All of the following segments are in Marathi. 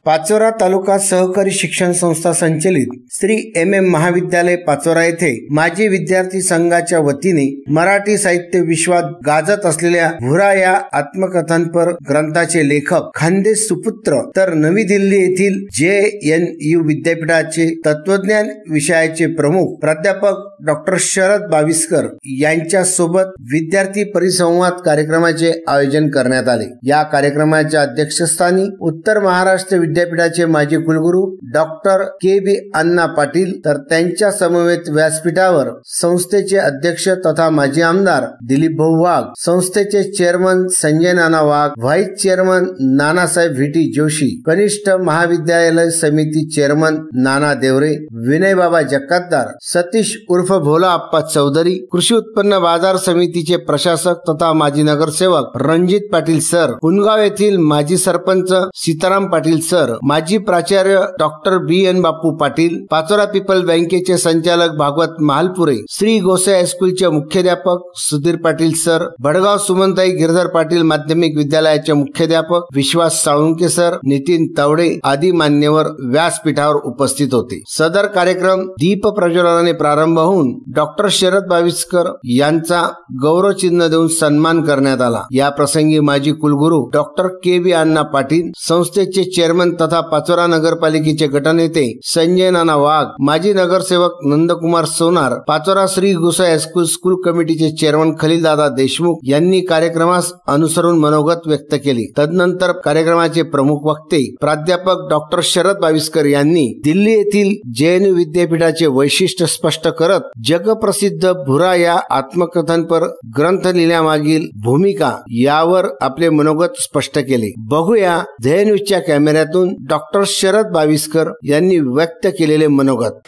पाचोरा तालुका सहकारी शिक्षण संस्था संचलित श्री MM महाविद्यालय पाचोरा येथे माजी विद्यार्थी संघाच्या वतीने मराठी साहित्य विश्वात गाजत असलेल्या भुरा या आत्मकथनपर ग्रंथाचे लेखक खानदेश सुपुत्र तर नवी दिल्ली येथील JNU विद्यापीठाचे तत्वज्ञान विषयाचे प्रमुख प्राध्यापक डॉक्टर शरद बाविस्कर यांच्या सोबत विद्यार्थी परिसंवाद कार्यक्रमाचे आयोजन करण्यात आले। या कार्यक्रमाच्या अध्यक्षस्थानी उत्तर महाराष्ट्र विद्यापीठाचे माजी कुलगुरू डॉक्टर KB अण्णा पाटील तर त्यांच्या समवेत व्यासपीठावर संस्थेचे अध्यक्ष तथा माजी आमदार दिलीप भाऊ वाघ, संस्थेचे chairman Sanjay Nana Wagh, vice chairman Nanasaheb VT Joshi, कनिष्ठ महाविद्यालय समिती चेअरमन नाना देवरे, विनय बाबा जक्कातदार, सतीश उर्फ भोला आप्पा चौधरी, कृषी उत्पन्न बाजार समितीचे प्रशासक तथा माजी नगरसेवक रणजित पाटील सर, पुनगाव येथील माजी सरपंच सीताराम पाटील सर, माजी प्राचार्य डॉक्टर BN बापू पाटील, पाचोरा पीपल बँकेचे संचालक भागवत महालपुरे, श्री गोसाई हायस्कूलचे मुख्याध्यापक सुधीर पाटील सर, भडगाव सुमनताई गिरधर पाटील माध्यमिक विद्यालयाचे मुख्याध्यापक विश्वास साळुंके सर, नितीन तावडे आदी मान्यवर व्यासपीठावर उपस्थित होते। सदर कार्यक्रम दीप प्रज्वलनाने प्रारंभ होऊन डॉक्टर शरद बाविस्कर यांचा गौरव चिन्ह देऊन सन्मान करण्यात आला। या प्रसंगी माजी कुलगुरू डॉक्टर KB अण्णा पाटील, संस्थेचे चेअरमन तथा पाचोरा नगरपालिकेचे गटनेते संजय नाना वाघ, माजी नगरसेवक नंदकुमार सोनार, पाचोरा श्री गोसाई हायस्कूल स्कूल कमिटीचे चेअरमन खलीलदादा देशमुख यांनी कार्यक्रमास अनुसरून मनोगत व्यक्त केले। तदनंतर कार्यक्रमाचे प्रमुख वक्ते प्राध्यापक डॉक्टर शरद बाविस्कर यांनी दिल्ली येथील JNU विद्यापीठाचे वैशिष्ट्य स्पष्ट करत जगप्रसिद्ध भुरा या आत्मकथनपर ग्रंथ लिहिण्यामागील भूमिका यावर आपले मनोगत स्पष्ट केले। बघूया JNUच्या कॅमेऱ्यातून डॉक्टर शरद बाविस्कर यांनी व्यक्त केलेले मनोगत।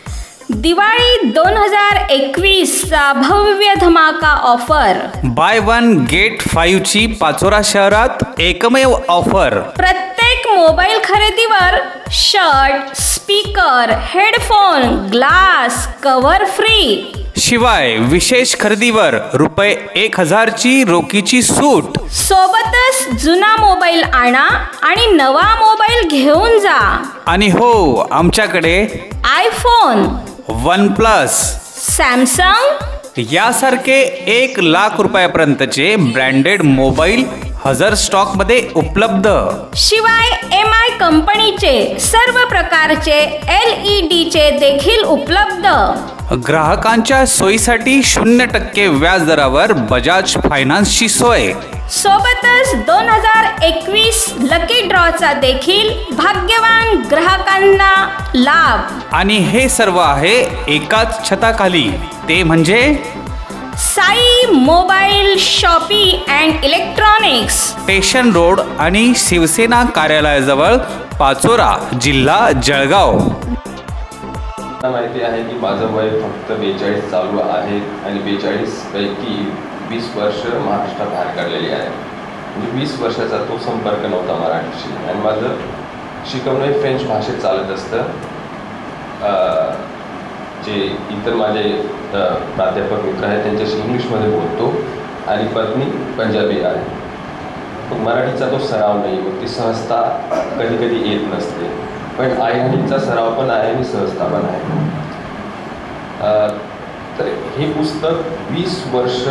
दिवाळी 2021 चा भव्य धमाका ऑफर, बाय 1 गेट 5 ची पाचोरा शहरात एकमेव ऑफर। प्रत्येक मोबाईल खरेदीवर shirt, speaker, headphone, glass cover free. शिवाय विशेष खरेदीवर ₹1000 ची रोखीची सूट। सोबतच जुना मोबाईल आणा आणि नवा मोबाईल घेऊन जा। आणि हो, आमच्याकडे आयफोन, OnePlus, सॅमसंग यासारखे 1 लाख रुपयापर्यंतचे ब्रँडेड मोबाईल हजर स्टॉक मध्ये उपलब्ध। शिवाय MI कंपनीचे सर्व प्रकारचे LED चे देखील उपलब्ध। ग्राहकांच्या सोयीसाठी 0% व्याज दरावर बजाज फायनान्सची सोय। सोबतच 2021 लकी ड्रॉचा देखील भाग्यवान ग्राहकांना लाभ। आणि हे सर्व आहे एकाच छताखाली, ते म्हणजे Sai mobile shoppy and electronics, station road आणि शिवसेना कार्यालयाजवळ, पाचोरा, जिल्हा जळगाव। माहिती आहे की माझं वय फक्त 42 चालू आहे आणि 42 पैकी 20 वर्ष महाराष्ट्राबाहेर काढलेली आहे। म्हणजे 20 वर्षाचा तो संपर्क नव्हता मराठीशी आणि माझं शिकवणं फ्रेंच भाषेत चालत असतं। जे इतर माझे प्राध्यापक मित्र आहेत त्यांच्याशी इंग्लिशमध्ये बोलतो आणि पत्नी पंजाबी आहे। मग मराठीचा तो सराव नाही, मग ती सहजता कधी कधी येत नसते, पण आयनीचा सराव पण आहे आणि सहजता पण आहे। तर हे पुस्तक 20 वर्ष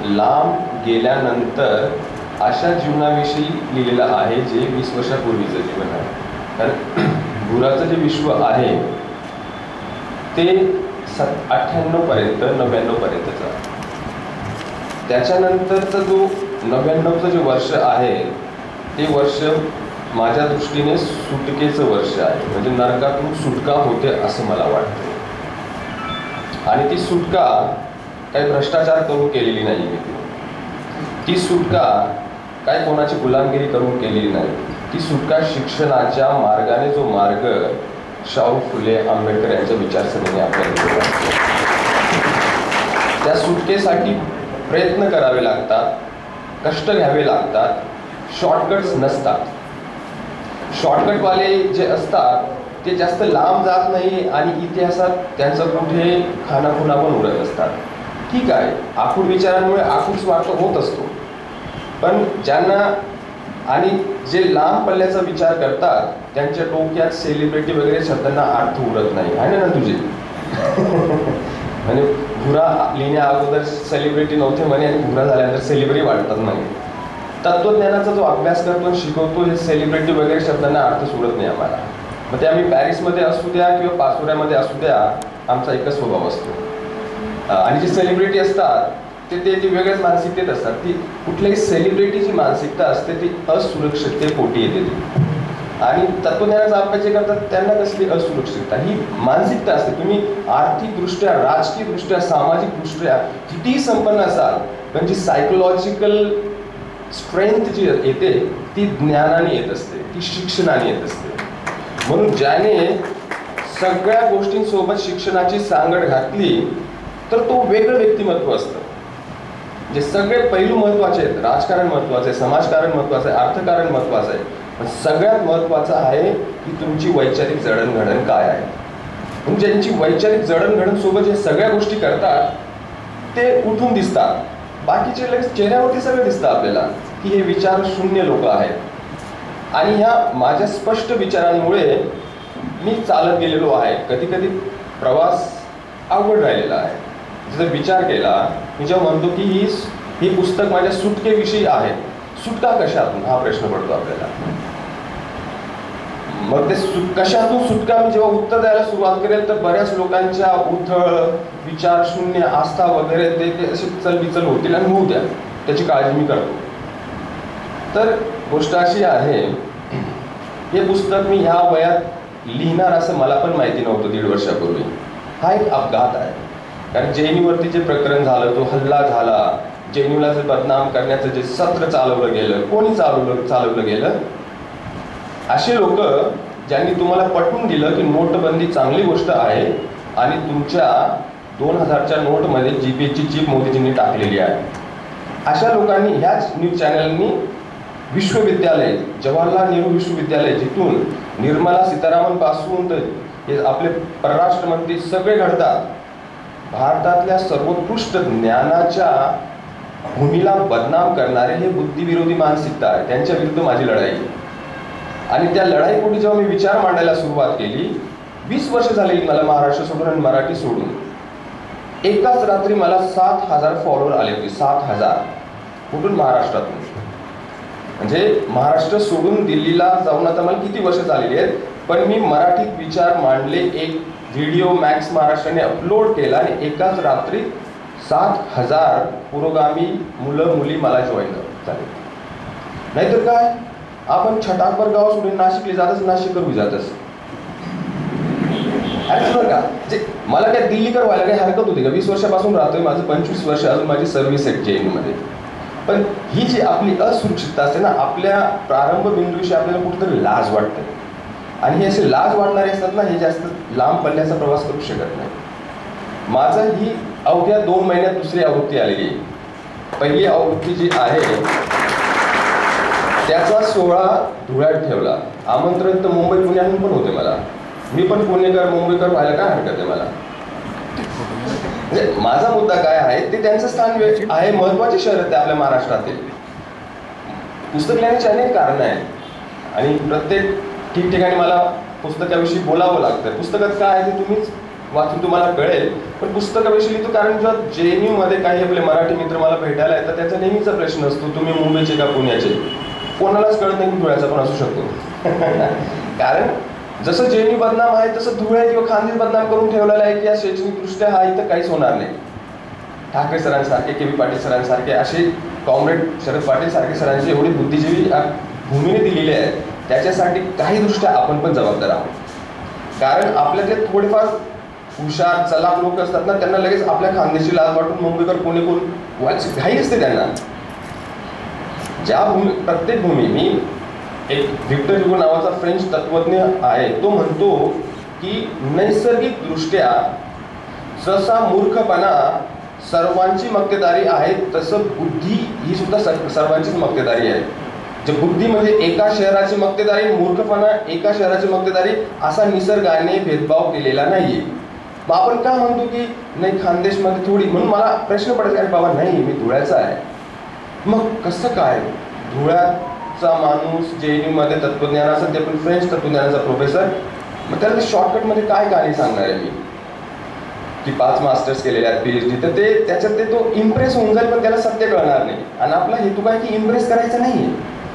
लांब गेल्यानंतर अशा जीवनाविषयी लिहिलेलं आहे जे 20 वर्षापूर्वीचं जीवन आहे। कारण भुराचं जे विश्व आहे ते 98 पर्यंत 99 पर्यंतचा, त्याच्यानंतरचं जो 99चं जे वर्ष आहे ते वर्ष माझ्या दृष्टीने सुटकेचं वर्ष आहे। म्हणजे नरकातून सुटका होते असं मला वाटतं। आणि ती सुटका काही भ्रष्टाचार करून केलेली नाही मी, ती सुटका काय कोणाची गुलामगिरी करून केलेली नाही, ती सुटका शिक्षणाच्या मार्गाने जो मार्ग शाहू फुले आंबेडकर यांच्या विचारसरणीने आपल्याला त्या सुटकेसाठी प्रयत्न करावे लागतात, कष्ट घ्यावे लागतात, शॉर्टकट्स नसतात। शॉर्टकटवाले जे असतात ते जास्त लांब जात नाही आणि इतिहासात त्यांचं कुठे खानाखुणा पण उडत असतात। ठीक आहे, आखूड विचारांमुळे आखूड स्वार्थ होत असतो, पण ज्यांना आणि जे लांब पल्ल्याचा विचार करतात त्यांच्या डोक्यात सेलिब्रिटी वगैरे शब्दांना अर्थ उरत नाही आहे ना तुझे. म्हणजे भुरा लिहिण्या अगोदर सेलिब्रिटी नव्हते म्हणे आणि भुरा झाल्यानंतर सेलिब्रिटी वाटतात म्हणे. तत्वज्ञानाचा जो अभ्यास करतो शिकवतो हे सेलिब्रिटी वगैरे शब्दांना अर्थ सोडत नाही आम्हाला. मग ते आम्ही पॅरिसमध्ये असू द्या किंवा पाचोऱ्यामध्ये असू द्या आमचा एकच स्वभाव असतो. आणि जी सेलिब्रिटी असतात ते वेगळ्याच मानसिकतेत असतात. ती कुठल्याही सेलिब्रिटीची मानसिकता असते ती असुरक्षिततेपोटी येते ती. आणि तत्वज्ञानाचा अभ्यास जे करतात त्यांना कसली असुरक्षितता ही मानसिकता असते. तुम्ही आर्थिकदृष्ट्या राजकीयदृष्ट्या सामाजिकदृष्ट्या कितीही संपन्न असाल पण जी सायकोलॉजिकल स्ट्रेंथ जी येते ती ज्ञानाने येत असते, ती शिक्षणाने येत असते. म्हणून ज्याने सगळ्या गोष्टींसोबत शिक्षणाची सांगड घातली तर तो वेगळं व्यक्तिमत्व असतं. जे सगळे पैलू महत्त्वाचे आहेत. राजकारण महत्त्वाचं आहे, समाजकारण महत्त्वाचं आहे, अर्थकारण महत्त्वाचं आहे, पण सगळ्यात महत्त्वाचं आहे की तुमची वैचारिक जडणघडण काय आहे. म्हणजे ज्यांची वैचारिक जडणघडण सोबत जे सगळ्या गोष्टी करतात ते उठून दिसतात. बाकीचे लगेच चेहऱ्यावरती सगळं दिसतं आपल्याला की हे विचार शून्य लोक आहेत. आणि ह्या माझ्या स्पष्ट विचारांमुळे मी चालत गेलेलो आहे. कधी कधी प्रवास अवघड राहिलेला आहे. जर विचार केला मी जेव्हा म्हणतो की ही पुस्तक माझ्या सुटकेविषयी आहे. सुटका कशातून हा प्रश्न पडतो आपल्याला. मग ते कशातून सुटका मी जेव्हा उत्तर द्यायला सुरुवात करेल तर बऱ्याच लोकांच्या उथळ विचार शून्य आस्था वगैरे ते असे चलबिचल होतील आणि होऊ द्या, त्याची काळजी मी करतो. तर गोष्ट अशी आहे हे पुस्तक मी ह्या वयात लिहिणार असं मला पण माहिती नव्हतं 1.5 वर्षापूर्वी. हा एक अपघात आहे. कारण जेएनयूवरती जे प्रकरण झालं, तो हल्ला झाला, जेएनयूला जे बदनाम करण्याचं जे सत्र चालवलं गेलं, कोणी चालवलं गेलं, असे लोक ज्यांनी तुम्हाला पटवून दिलं की नोटबंदी चांगली गोष्ट आहे आणि तुमच्या 2000च्या नोटमध्ये जीपीची चिप मोदीजींनी टाकलेली आहे, अशा लोकांनी ह्याच न्यूज चॅनलनी विश्वविद्यालय, जवाहरलाल नेहरू विश्वविद्यालय, जिथून निर्मला सीतारामन पासून तर हे आपले परराष्ट्र मंत्री सगळे घडतात, भारतातल्या सर्वोत्कृष्ट ज्ञानाच्या भूमीला बदनाम करणारे हे बुद्धिविरोधी मानसिकता आहे. त्यांच्या विरुद्ध माझी लढाई. आणि त्या लढाईपोटी जेव्हा मी विचार मांडायला सुरुवात केली, 20 वर्ष झाली मला महाराष्ट्र सोडून आणि मराठी सोडून. एकाच रात्री मला 7,000 फॉलोअर आले होते. 7,000 कुठून? महाराष्ट्रातून. म्हणजे महाराष्ट्र सोडून दिल्लीला जाऊन आता मला किती वर्ष झालेली आहेत, पण मी मराठीत विचार मांडले. एक व्हिडिओ मॅक्स महाराष्ट्राने अपलोड केला आणि एकाच रात्री 7,000 पुरोगामी मुलं मुली मला जॉईन झाले. नाहीतर काय, आपण छटाकभर गाव सोडून नाशिकला जातच, नाशिककर जातच. अरे बरं का, जे मला काय दिल्लीकर व्हायला काही हरकत होती का? 20 वर्षापासून राहतोय, माझं 25 वर्ष अजून माझी सर्व्हिस आहे जेएनयूमध्ये. पण ही जी आपली असुरक्षितता असते ना, आपल्या प्रारंभ बिंदूविषयी आपल्याला कुठेतरी लाज वाटते. आणि हे असे लाज वाटणारे असतात ना, हे जास्त लांब पल्ल्याचा प्रवास करू शकत नाही. माझं ही अवघ्या 2 महिन्यात दुसरी आवृत्ती आलेली. पहिली आवृत्ती जी आहे त्याचा 16 धुळ्यात ठेवला. आमंत्रण तर मुंबई पुण्याहून पण होते मला. मी पण पुणेकर मुंबईकर व्हायला काय हरकत आहे मला. म्हणजे माझा मुद्दा काय आहे ते त्यांचं स्थान आहे. महत्वाचे शहर आहेत ते आपल्या महाराष्ट्रातील. पुस्तक लिहिण्याची अनेक कारणं आहेत आणि प्रत्येक ठिकठिकाणी मला पुस्तकाविषयी बोलावं लागतं. पुस्तकात काय आहे ते तुम्हीच वाचून तुम्हाला कळेल. पण पुस्तकाविषयी लिहितो कारण जेव्हा जेएनयूमध्ये काही आपले मराठी मित्र मला भेटायला येतात त्याचा नेहमीचा प्रश्न असतो, तुम्ही मुंबईचे का पुण्याचे? कोणालाच कळत नाही की धुळ्याचा पण असू शकतो. कारण जसं जेएनयू बदनाम आहे तसं धुळे किंवा खानदेश बदनाम करून ठेवलेला आहे की या शैक्षणिकदृष्ट्या हा इथं काहीच होणार नाही. ठाकरे सरांसारखे, के बी पाटील सरांसारखे, असे कॉम्रेड शरद पाटील सारखे सरांची एवढी बुद्धिजीवी भूमीने दिलेली आहे, त्याच्यासाठी काही दृष्ट्या आपण पण जबाबदार आहोत. कारण आपल्यातले थोडेफार हुशार चलाक लोक असतात ना, त्यांना लगेच आपल्या खानदेशी लाज वाटून मुंबईकर पुणे करून व्हायची घाई असते त्यांना. ज्या प्रत्येक भूमी, मी एक व्हिक्टर ह्युगो नावाचा फ्रेंच तत्वज्ञ आहे, तो म्हणतो की नैसर्गिकदृष्ट्या जसा मूर्खपणा सर्वांची मक्तेदारी आहे तसं बुद्धी ही सुद्धा सर्वांचीच मक्तेदारी आहे. जे बुद्धी म्हणजे एका शहराची मक्तेदारी, मूर्खपणा एका शहराची मक्तेदारी, असा निसर्गाने भेदभाव केलेला नाहीये. मग आपण का म्हणतो की नाही खानदेशमध्ये थोडी, म्हणून मला प्रश्न पडत अरे बाबा नाही मी धुळ्याचा आहे. मग कसं काय? धुळ्यात चा माणूस, JNU मध्ये तत्वज्ञानाचा, ते पण फ्रेंच तत्वज्ञानाचा प्रोफेसर, मग त्याला शॉर्टकटमध्ये काय कहाणी सांगणार आहे मी की 5 मास्टर्स केलेले आहेत, PhD, तर ते त्याच्यात तो इम्प्रेस होऊन जाईल, पण त्याला सत्य कळणार नाही. आणि आपला हेतू काय की इम्प्रेस करायचं नाहीये.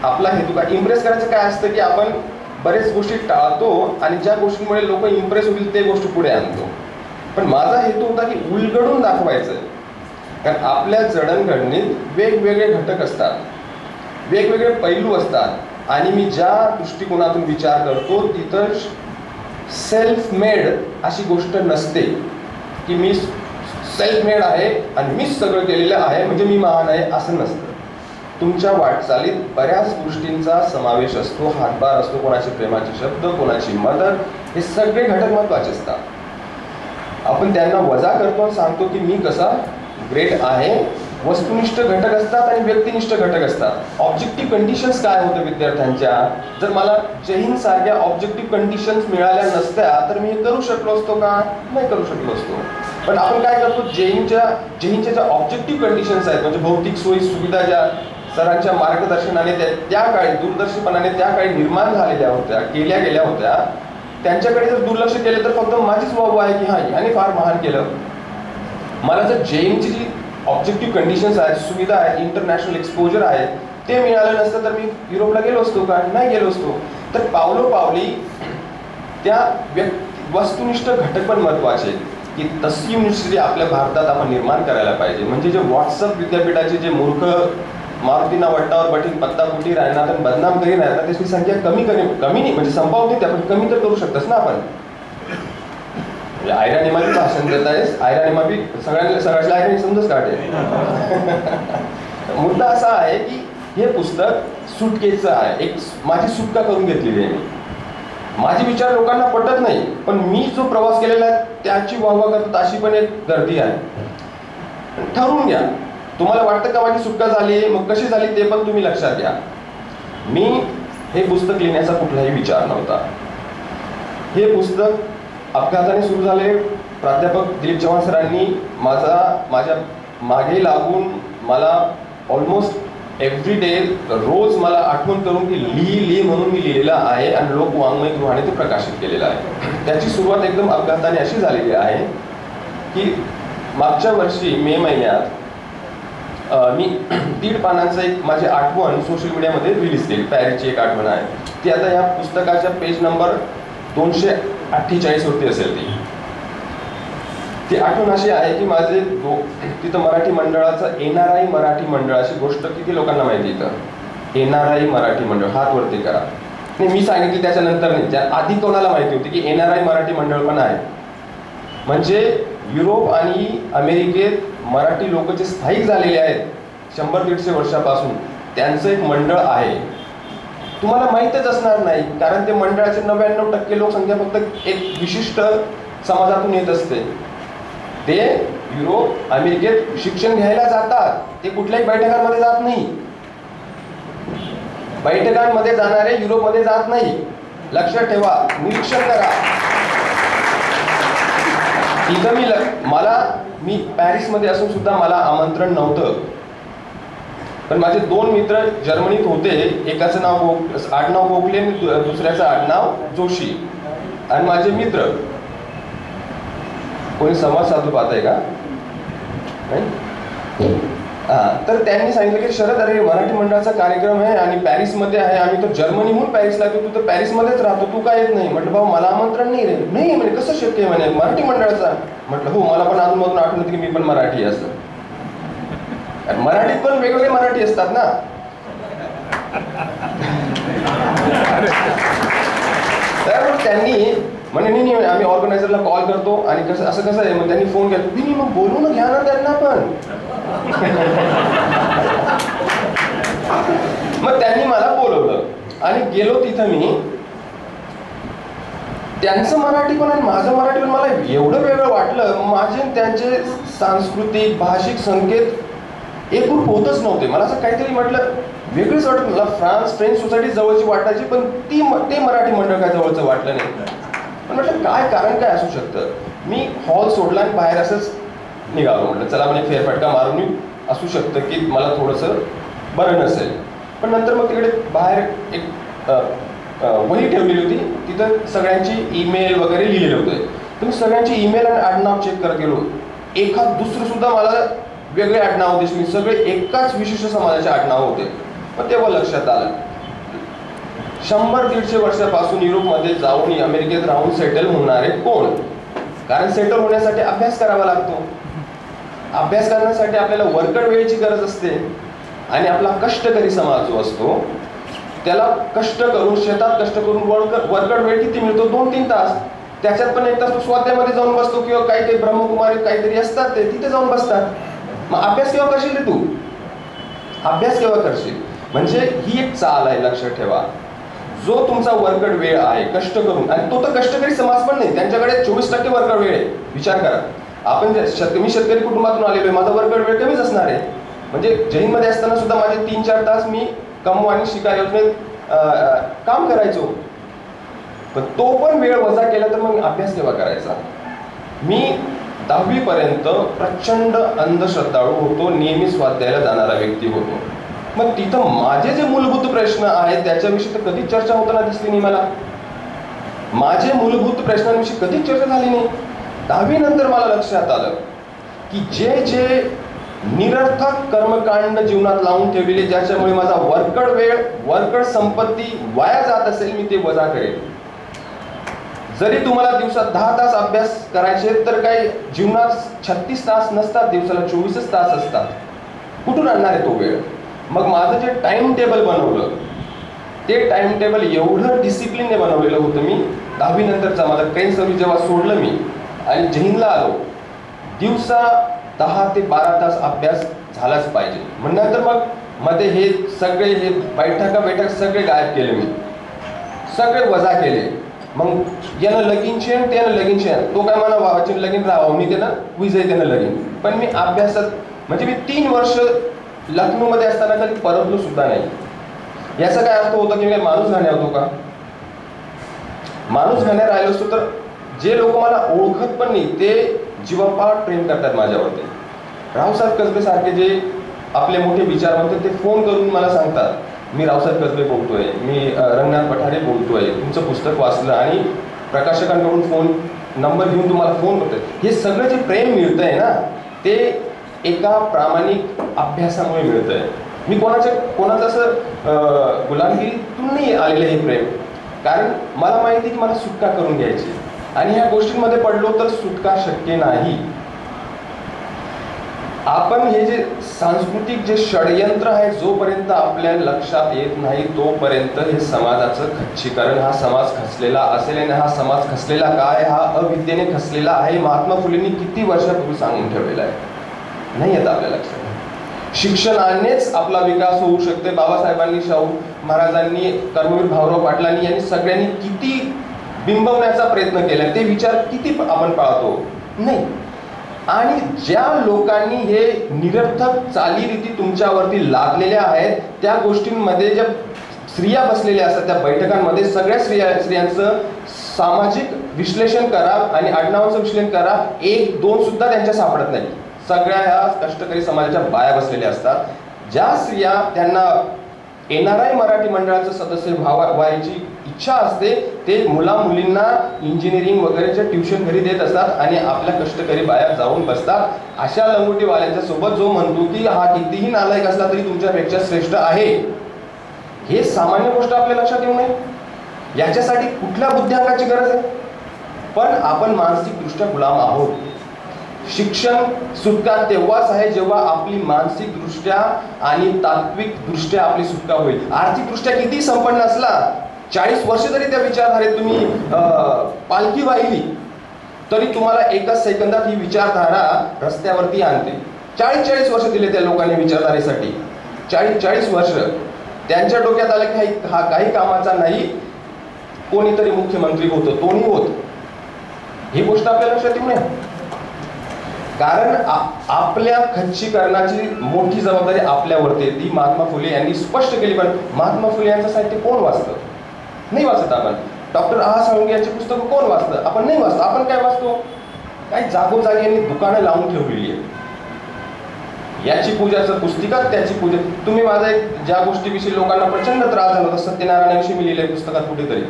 आपला हेतू काय, इम्प्रेस करायचं काय असतं की आपण बरेच गोष्टी टाळतो आणि ज्या गोष्टींमुळे लोक इम्प्रेस होतील ते गोष्टी पुढे आणतो. पण माझा हेतू होता की उलगडून दाखवायचं, कारण आपल्या जडणघडणीत वेगवेगळे घटक असतात, वेगवेगळे पैलू असतात, आणि मी ज्या दृष्टिकोनातून विचार करतो तिथं सेल्फ मेड अशी गोष्ट नसते की मी सेल्फ मेड आहे आणि मीच सगळं केलेलं आहे म्हणजे मी महान आहे, असं नसतं. तुमच्या वाटचालीत बऱ्याच गोष्टींचा समावेश असतो, हातभार असतो, कोणाचे प्रेमाचे शब्द, कोणाची मदत, हे सगळे घटक महत्त्वाचे असतात. आपण त्यांना वजा करतो आणि सांगतो की मी कसा ग्रेट आहे. वस्तुनिष्ठ घटक असतात आणि व्यक्तिनिष्ठ घटक असतात. ऑब्जेक्टिव्ह कंडिशन्स काय होतं विद्यार्थ्यांच्या, जर मला जैन सारख्या ऑब्जेक्टिव्ह कंडिशन्स मिळाल्या नसत्या तर मी हे करू शकलो असतो का, नाही करू शकलो असतो. पण आपण काय करतो, जैनच्या ज्या ऑब्जेक्टिव्ह कंडिशन्स आहेत, म्हणजे भौतिक सोयी सुविधा ज्या सरांच्या मार्गदर्शनाने त्या काळी, दूरदर्शीपणाने त्या काळी निर्माण झालेल्या होत्या, केल्या गेल्या होत्या, त्यांच्याकडे जर दुर्लक्ष केलं तर फक्त माझीच वाव आहे की हा याने फार महान केलं. मला जर जैनची जी ऑब्जेक्टिव्ह कंडिशन्स आहेत, सुविधा आहेत, इंटरनॅशनल एक्सपोजर आहे, ते मिळालं नसतं तर मी युरोपला गेलो असतो का, नाही गेलो असतो. तर पावलोपावली त्या वस्तुनिष्ठ घटक पण महत्त्वाचे की तशी युनिव्हर्सिटी आपल्या भारतात आपण निर्माण करायला पाहिजे. म्हणजे जे व्हॉट्सअप विद्यापीठाचे जे मूर्ख मारुतीना वट्टावर बटीन पत्ता कुटी राहणार आणि बदनाम करी राहणार, त्याची संख्या कमी नाही, म्हणजे संपावत नाही, आपण कमी तर करू शकतोस ना. आपण आयरानिमा बी भाषण देत आहेस, आयरानिमा बी सगळ्याला आयराणी समजच काढे. मुद्दा असा आहे की हे पुस्तक सुटकेचं आहे, एक माझी सुटका करून घेतलेली आहे मी. माझे विचार लोकांना पटत नाही, पण मी जो प्रवास केलेला आहे त्याची वाहवा करतात अशी पण एक गर्दी आहे. ठरवून घ्या, तुम्हाला वाटतं का माझी सुटका झाली, मग कशी झाली ते पण तुम्ही लक्षात घ्या. मी हे पुस्तक लिहिण्याचा कुठलाही विचार नव्हता. हे पुस्तक अपघाताने सुरू झाले. प्राध्यापक दिलीप चव्हाण सरांनी माझ्या मागे लागून मला ऑलमोस्ट एव्हरी डे, रोज मला आठवण करून की लिही म्हणून मी लिहिलेलं आहे आणि लोक वाङ्मय गृहाने ते प्रकाशित केलेलं आहे. त्याची सुरुवात एकदम अपघाताने अशी झालेली आहे की मागच्या वर्षी मे महिन्यात मी 1.5 पानांचं एक माझी आठवण सोशल मीडियामध्ये रिलीज केली. पॅरिसची एक आठवण आहे ती आता या पुस्तकाच्या पेज नंबर 248 वरती असेल. ती आठवण अशी आहे की माझे तिथं मराठी मंडळाचं NRI मराठी मंडळाची गोष्ट किती लोकांना माहिती. इथं NRI मराठी मंडळ हात वरती करा. नाही, मी सांगितली त्याच्यानंतर नाही, त्या आधी कोणाला माहिती होती की NRI मराठी मंडळ पण आहे. म्हणजे युरोप आणि अमेरिकेत मराठी लोक जे स्थायिक झालेले आहेत 100-150 वर्षापासून, त्यांचं एक मंडळ आहे. तुम्हाला माहीतच असणार नाही, कारण ते मंडळाचे 99% लोकसंख्या फक्त एक विशिष्ट समाजातून येत असते. ते युरोप अमेरिकेत शिक्षण घ्यायला जातात, ते कुठल्याही बैठकांमध्ये जात नाही. बैठकांमध्ये जाणारे युरोपमध्ये जात नाही, लक्षात ठेवा, निरीक्षण करा. इथं मी पॅरिसमध्ये असून सुद्धा मला आमंत्रण नव्हतं, पण माझे 2 मित्र जर्मनीत होते. एकाचं नाव आडनाव गोखले, दुसऱ्याचं आडनाव जोशी. आणि माझे मित्र, कोणी संवाद साधू पाहताय का? तर त्यांनी सांगितलं की शरद, अरे मराठी मंडळाचा कार्यक्रम आहे आणि पॅरिसमध्ये आहे, आम्ही तर जर्मनीहून पॅरिसला गेलो, तू तर पॅरिसमध्येच राहतो, तू काय येत नाही? म्हटलं भाऊ मला आमंत्रण नाही रे. नाही म्हणजे कसं शक्य आहे म्हणे, मराठी मंडळाचा. म्हटलं हो, मला पण अजूनमधून आठवण होती की मी पण मराठी असं. मराठीत पण वेगवेगळे मराठी असतात ना. तर त्यांनी म्हणे नाही, आम्ही ऑर्गनायझरला कॉल करतो आणि कसं आहे. मग त्यांनी फोन केला, नाही मग बोलून घ्या ना त्यांना पण. मग त्यांनी मला बोलवलं आणि गेलो तिथं मी. त्यांचं मराठी पण आणि माझं मराठी पण मला एवढं वेगळं वाटलं. माझे त्यांचे सांस्कृतिक भाषिक संकेत एकरूप होतच नव्हते. मला असं काहीतरी म्हटलं वेगळंच वाटत. मला फ्रेंच सोसायटी जवळची वाटायची, पण ते मराठी मंडळ काय जवळचं वाटलं नाही. पण म्हटलं काय कारण काय असू शकतं. मी हॉल सोडला आणि बाहेर असंच निघालो. म्हटलं चला म्हणजे फेरफटका मारून असू शकतं की मला थोडंसं बरं नसेल. पण नंतर मग तिकडे बाहेर एक वही ठेवलेली होती, तिथं सगळ्यांची ईमेल वगैरे लिहिलेलं होतं. तर मी सगळ्यांची ईमेल आणि आडनाव चेक करत गेलो. एखाद दुसरं सुद्धा मला वेगळे आडनाव दिसली, सगळे एकाच विशिष्ट समाजाचे आडनाव होते. मग तेव्हा लक्षात आलं 100-150 वर्षापासून युरोपमध्ये जाऊन अमेरिकेत राहून सेटल होणारे कोण? कारण सेटल होण्यासाठी अभ्यास करावा लागतो. अभ्यास करण्यासाठी आपल्याला वर्कर वेळेची गरज असते आणि आपला कष्टकरी समाज जो असतो त्याला कष्ट करून, शेतात कष्ट करून वर्कर वेळ किती मिळतो? 2-3 तास. त्याच्यात पण 1 तास तो स्वाध्यामध्ये जाऊन बसतो किंवा काही ब्रह्मकुमारी काहीतरी असतात ते तिथे जाऊन बसतात. मग अभ्यास केव्हा करशील रे तू? अभ्यास केव्हा करशील? म्हणजे ही एक चाल आहे, लक्षात ठेवा. जो तुमचा वर्कर वेळ आहे कष्ट करून, आणि तो तर कष्टकरी समाज पण नाही, त्यांच्याकडे 24% वर्कर वेळ आहे. विचार करा, आपण मी शेतकरी कुटुंबातून आलेलो आहे, माझा वर्कर वेळ कमीच असणार आहे. म्हणजे जैनमध्ये असताना सुद्धा माझे 3-4 तास मी कमव आणि शिकार योजनेत काम करायचो. पण तो पण वेळ वजा केला तर मग अभ्यास केव्हा करायचा? मी 10वी पर्यंत प्रचंड अंधश्रद्धाळू होतो, नेहमी स्वाध्यायाला जाणारा व्यक्ती होतो. मग तिथं माझे जे मूलभूत प्रश्न आहेत त्याच्याविषयी तर कधीच चर्चा होताना दिसली नाही मला. माझे मूलभूत प्रश्नांविषयी कधीच चर्चा झाली नाही. 10वी नंतर मला लक्षात आलं की जे जे निरर्थक कर्मकांड जीवनात लावून ठेवलेले, ज्याच्यामुळे माझा वर्कर वेळ, वर्कर संपत्ती वाया जात असेल, मी ते वजा करेल. जरी तुम्हाला दिवसात 10 तास अभ्यास करायचे तर काही जीवनात 36 तास नसतात, दिवसाला 24 तास असतात. कुठून आणणार आहे तो वेळ? मग माझं जे टाइम टेबल बनवलं ते टाइम टेबल एवढं डिसिप्लिनने बनवलेलं होतं मी. 10वी नंतरचा माझा ट्रेन सर्व्हिस जेव्हा सोडलं मी आणि जैनला आलो, दिवसा 10 ते 12 तास अभ्यास झालाच पाहिजे. नंतर मग मध्ये हे सगळे बैठक सगळे गायब केले मी, सगळे वजा केले. मग यानं लगीन शेण, त्यानं लगीन शेण, तो काय म्हणा वावाची लगीन राहावं, मी त्यानं विजय त्यानं लगीन. पण मी अभ्यासात म्हणजे मी 3 वर्ष लखनौमध्ये असताना कधी परतलो सुद्धा नाही. याचा काय अर्थ होता की मी माणूस घाणे होतो का? माणूस घाणे राहिलो असतो तर जे लोक मला ओळखत पण नाही ते जीवापाड प्रेम करतात माझ्यावरती. रावसाहेब कसबे सारखे जे आपले मोठे विचारवंत ते फोन करून मला सांगतात, मी रावसाहेब कसबे बोलतोय, मी रंगनाथ पठारे बोलतोय, तुमचं पुस्तक वाचलं आणि प्रकाशकांकडून फोन नंबर घेऊन तुम्हाला फोन करतोय. हे सगळं जे प्रेम मिळतंय ना ते एका प्रामाणिक अभ्यासामुळे मिळतंय. मी कोणाचं असं गुलामगिरीतून नाही आलेलं हे प्रेम. कारण मला माहिती की मला सुटका करून घ्यायची आणि ह्या गोष्टींमध्ये पडलो तर सुटका शक्य नाही. आपण हे जे सांस्कृतिक जे षडयंत्र आहे जोपर्यंत आपल्या लक्षात येत नाही तोपर्यंत हे समाजाचं खच्चीकरण, हा समाज खचलेला असेल आणि हा समाज खचलेला काय, हा अविद्येने खचलेला आहे. महात्मा फुलेंनी किती वर्षापूर्वी सांगून ठेवलेला आहे, नाही येत आपल्या लक्षात. शिक्षणानेच आपला विकास होऊ शकते. बाबासाहेबांनी, शाहू महाराजांनी, कर्मवीर भाऊराव पाटलांनी यांनी सगळ्यांनी किती बिंबवण्याचा प्रयत्न केला, ते विचार किती आपण पाळतो नाही. आणि ज्या लोकांनी हे निरर्थक चालीरीती तुमच्यावरती लादलेल्या आहेत त्या गोष्टींमध्ये ज्या स्त्रिया बसलेल्या असतात त्या बैठकांमध्ये, सगळ्या स्त्रियांचं सामाजिक विश्लेषण करा आणि आडनावाचं विश्लेषण करा, 1-2 सुद्धा त्यांच्या सापडत नाही. सगळ्या ह्या कष्टकरी समाजाच्या बाया बसलेल्या असतात. ज्या स्त्रिया त्यांना NRI मराठी मंडळाचं सदस्य व्हायची इच्छा असते ते मुला मुलींना इंजिनिअरिंग वगैरेचे ट्युशन घरी देत असतात आणि आपल्या कष्टकरी बाया जाऊन बसतात. अशा लंगोटीवाल्यांच्या सोबत जो म्हणतो की हा कितीही नालायक असला तरी तुमच्यापेक्षा श्रेष्ठ आहे, हे सामान्य गोष्ट आपल्या लक्षात येऊ नये. याच्यासाठी कुठल्या बुद्ध्यांकाची गरज आहे? पण आपण मानसिकदृष्ट्या गुलाम आहोत. शिक्षण सुटका तेव्हाच आहे जेव्हा आपली मानसिक दृष्ट्या आणि तात्विक दृष्ट्या आपली सुटका होईल. आर्थिक दृष्ट्या किती संपन्न असला, 40 वर्ष जरी त्या विचारधारेत तुम्ही पालखी वाहिली तरी तुम्हाला एकाच सेकंदात ही विचारधारा रस्त्यावरती आणते. 40 वर्ष दिले त्या लोकांनी विचारधारेसाठी, 40 वर्ष. त्यांच्या डोक्यात आलं की हा काही कामाचा नाही, कोणीतरी मुख्यमंत्री होतो, तोही होत. ही गोष्ट आपल्या लक्षात येऊ नये. कारण आपल्या खच्चीकरणाची मोठी जबाबदारी आपल्यावरती, ती महात्मा फुले यांनी स्पष्ट केली. पण महात्मा फुले यांचं साहित्य कोण वाचतं? नाही वाचत आपण. डॉक्टर आहा साळुंखे यांची पुस्तकं कोण वाचतं? आपण नाही वाचतो. आपण काय वाचतो? काही जागोजागी यांनी दुकानं लावून ठेवलेली आहेत. याची पूजाचं पुस्तिका, त्याची पूजा. तुम्ही माझा एक ज्या गोष्टीविषयी लोकांना प्रचंड त्रास झाला होता, सत्यनारायणाविषयी मी लिहिलंय पुस्तकात कुठेतरी,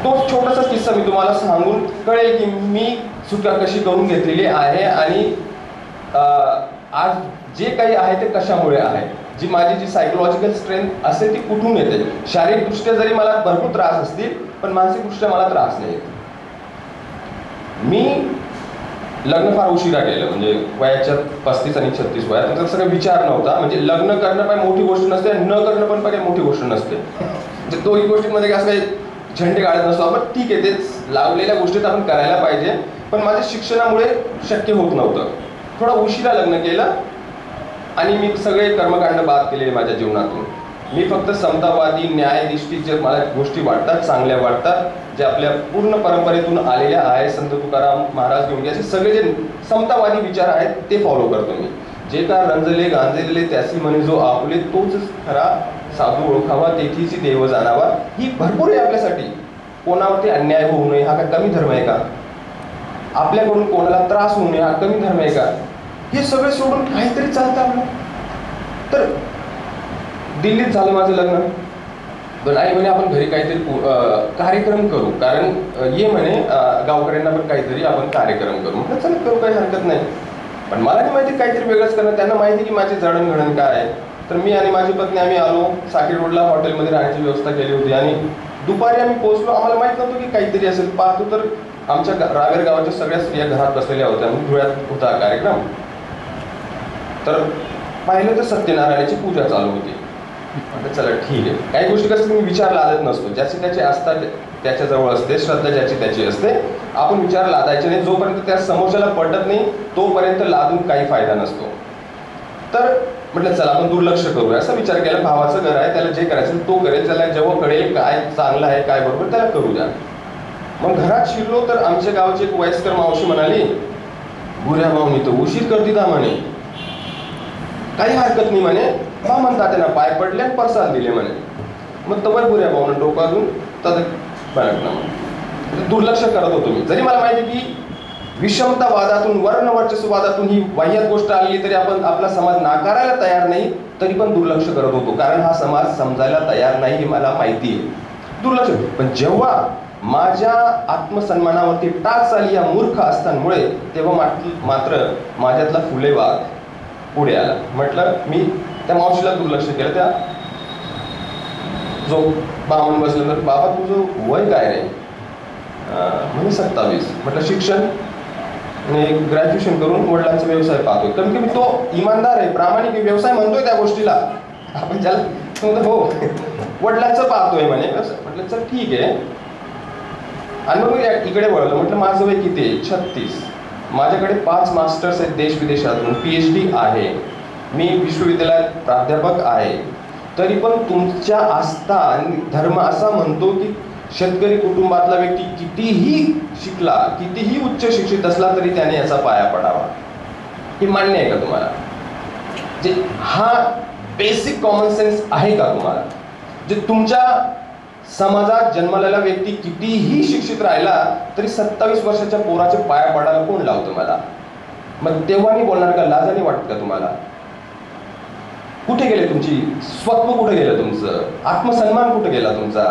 तो छोटासा किस्सा मी तुम्हाला सांगून कळेल की मी सुटका कशी करून घेतलेली आहे आणि आज जे काही आहे ते कशामुळे आहे. जी माझी जी सायकोलॉजिकल स्ट्रेंथ असेल ती कुठून येते. शारीरिकदृष्ट्या जरी मला भरपूर त्रास असतील पण मानसिकदृष्ट्या मला त्रास नाही येत. मी लग्न फार उशिरा केलं, म्हणजे वयाच्या 35 आणि 36 वयात. त्याचा सगळं विचार नव्हता. म्हणजे लग्न करणं पण मोठी गोष्ट नसते, न करणं पण काही मोठी गोष्ट नसते. म्हणजे दोन्ही गोष्टींमध्ये असं काही झंडे काढत नसतो आपण. ठीक आहे, तेच लावलेल्या गोष्टीत आपण करायला पाहिजे, पण माझ्या शिक्षणामुळे शक्य होत नव्हतं. थोडा उशिरा लग्न केलं आणि मी सगळे कर्मकांड बाद केलेले माझ्या जीवनातून. मी फक्त समतावादी न्यायनिष्ठित जे मला गोष्टी वाटतात, चांगल्या वाटतात, जे आपल्या पूर्ण परंपरेतून आलेल्या आहे, संत तुकाराम महाराज घेऊन असे सगळे जे समतावादी विचार आहेत ते फॉलो करतो मी. जे का रंजले गांजलेले त्यासी म्हणे जो आपुले, तोच खरा साधू ओळखावा, तेथीची देव जाणावा. ही भरपूर आहे आपल्यासाठी. कोणावरती अन्याय होऊ नये हा काय कमी धर्म आहे का? आपल्याकडून कोणाला त्रास होऊ नये हा कमी धर्म आहे का? हे सगळे सोडून काहीतरी चालतं आपलं. तर दिल्लीत झालं माझं लग्न, पण आई म्हणे आपण घरी काहीतरी कार्यक्रम करू, कारण ये म्हणे गावकऱ्यांना पण काहीतरी आपण कार्यक्रम करू. म्हटलं चला करू, काही हरकत नाही. पण मला नाही माहिती काहीतरी वेगळंच करणं. त्यांना माहिती की माझी जडणघडण काय आहे. तर मी आणि माझी पत्नी आम्ही आलो. साकी रोडला हॉटेलमध्ये राहण्याची व्यवस्था केली होती आणि दुपारी आम्ही पोहोचलो. आम्हाला माहित नव्हतं की काहीतरी असेल. पाहतो तर आमच्या रावेर गावाच्या सगळ्या स्त्रिया घरात बसलेल्या होत्या. धुळ्यात होता कार्यक्रम. तर पाहिलं तर सत्यनारायणाची पूजा चालू होती. म्हटलं चला ठीक आहे. काही गोष्टी कसं मी विचार लादत नसतो. ज्याचे त्याचे असतात त्याच्याजवळ असते, श्रद्धा ज्याची त्याची असते. आपण विचार लादायचे नाही. जोपर्यंत त्या समोरच्याला पटत नाही तोपर्यंत लादून काही फायदा नसतो. तर म्हटलं चला आपण दुर्लक्ष करूया, असा विचार केला. भावाचं घर आहे, त्याला जे करायचं तो करेल, त्याला जेव्हा कळेल काय चांगलं आहे काय बरोबर त्याला करू द्या. मग घरात शिरलो तर आमच्या गावची एक वयस्कर मावशी म्हणाली, बुऱ्या भाऊनी तर उशीर करती दा म्हणे. काही हरकत नाही म्हणे. बा म्हणता त्यांना पाय पडले आणि प्रसाद दिले म्हणे. मग तवर बुऱ्या भाऊनं डोकावून तर दुर्लक्ष करत होतो मी. जरी मला माहिती की विषमतावादातून, वर्णवर्चस्ववादातून ही वाह्यात गोष्ट आली तरी आपण आपला समाज नाकारायला तयार नाही, तरी पण दुर्लक्ष करत होतो. कारण हा समाज समजायला तयार नाही हे मला माहिती आहे. दुर्लक्ष. पण जेव्हा माझ्या आत्मसन्मानावरती टाच आली या मूर्ख असतांमुळे, तेव्हा मात्र माझ्यातला फुले वाघ पुढे आला. म्हटलं मी त्या मावशीला दुर्लक्ष केलं. त्या जो बामण बसलं तर बाबा तुझं वय काय रे? म्हणजे 27. म्हटलं शिक्षण आणि ग्रॅज्युएशन करून वडिलांचा व्यवसाय पाहतोय. कमी कमी तो इमानदार आहे, प्रामाणिक व्यवसाय म्हणतोय त्या गोष्टीला. आपण ज्याला हो वडिलांचं पाहतोय म्हणे. म्हटलं चल ठीक आहे. आणि मग मी इकडे वळलं. म्हटलं माझं वय किती आहे? 36. माझ्याकडे 5 मास्टर्स आहेत देश विदेशातून, PhD आहे, मी विश्वविद्यालयात प्राध्यापक आहे. तरी पण तुमच्या आस्था आणि धर्म असा म्हणतो की शेतकरी कुटुंबातला व्यक्ती कितीही शिकला, कितीही उच्च शिक्षित असला तरी त्याने याचा पाया पडावा. हे मान्य आहे का तुम्हाला? जे हा बेसिक कॉमन सेन्स आहे का तुम्हाला? जे तुमच्या समाजात जन्मलेला व्यक्ती कितीही शिक्षित राहिला तरी 27 वर्षाच्या पोराचे पाया पडायला कोण लावतं मला? मग तेव्हा मी बोलणार का? लाजाने वाटत का तुम्हाला? कुठे गेले तुमची स्वत्व? कुठे गेलं तुमचं आत्मसन्मान? कुठे गेला तुमचा?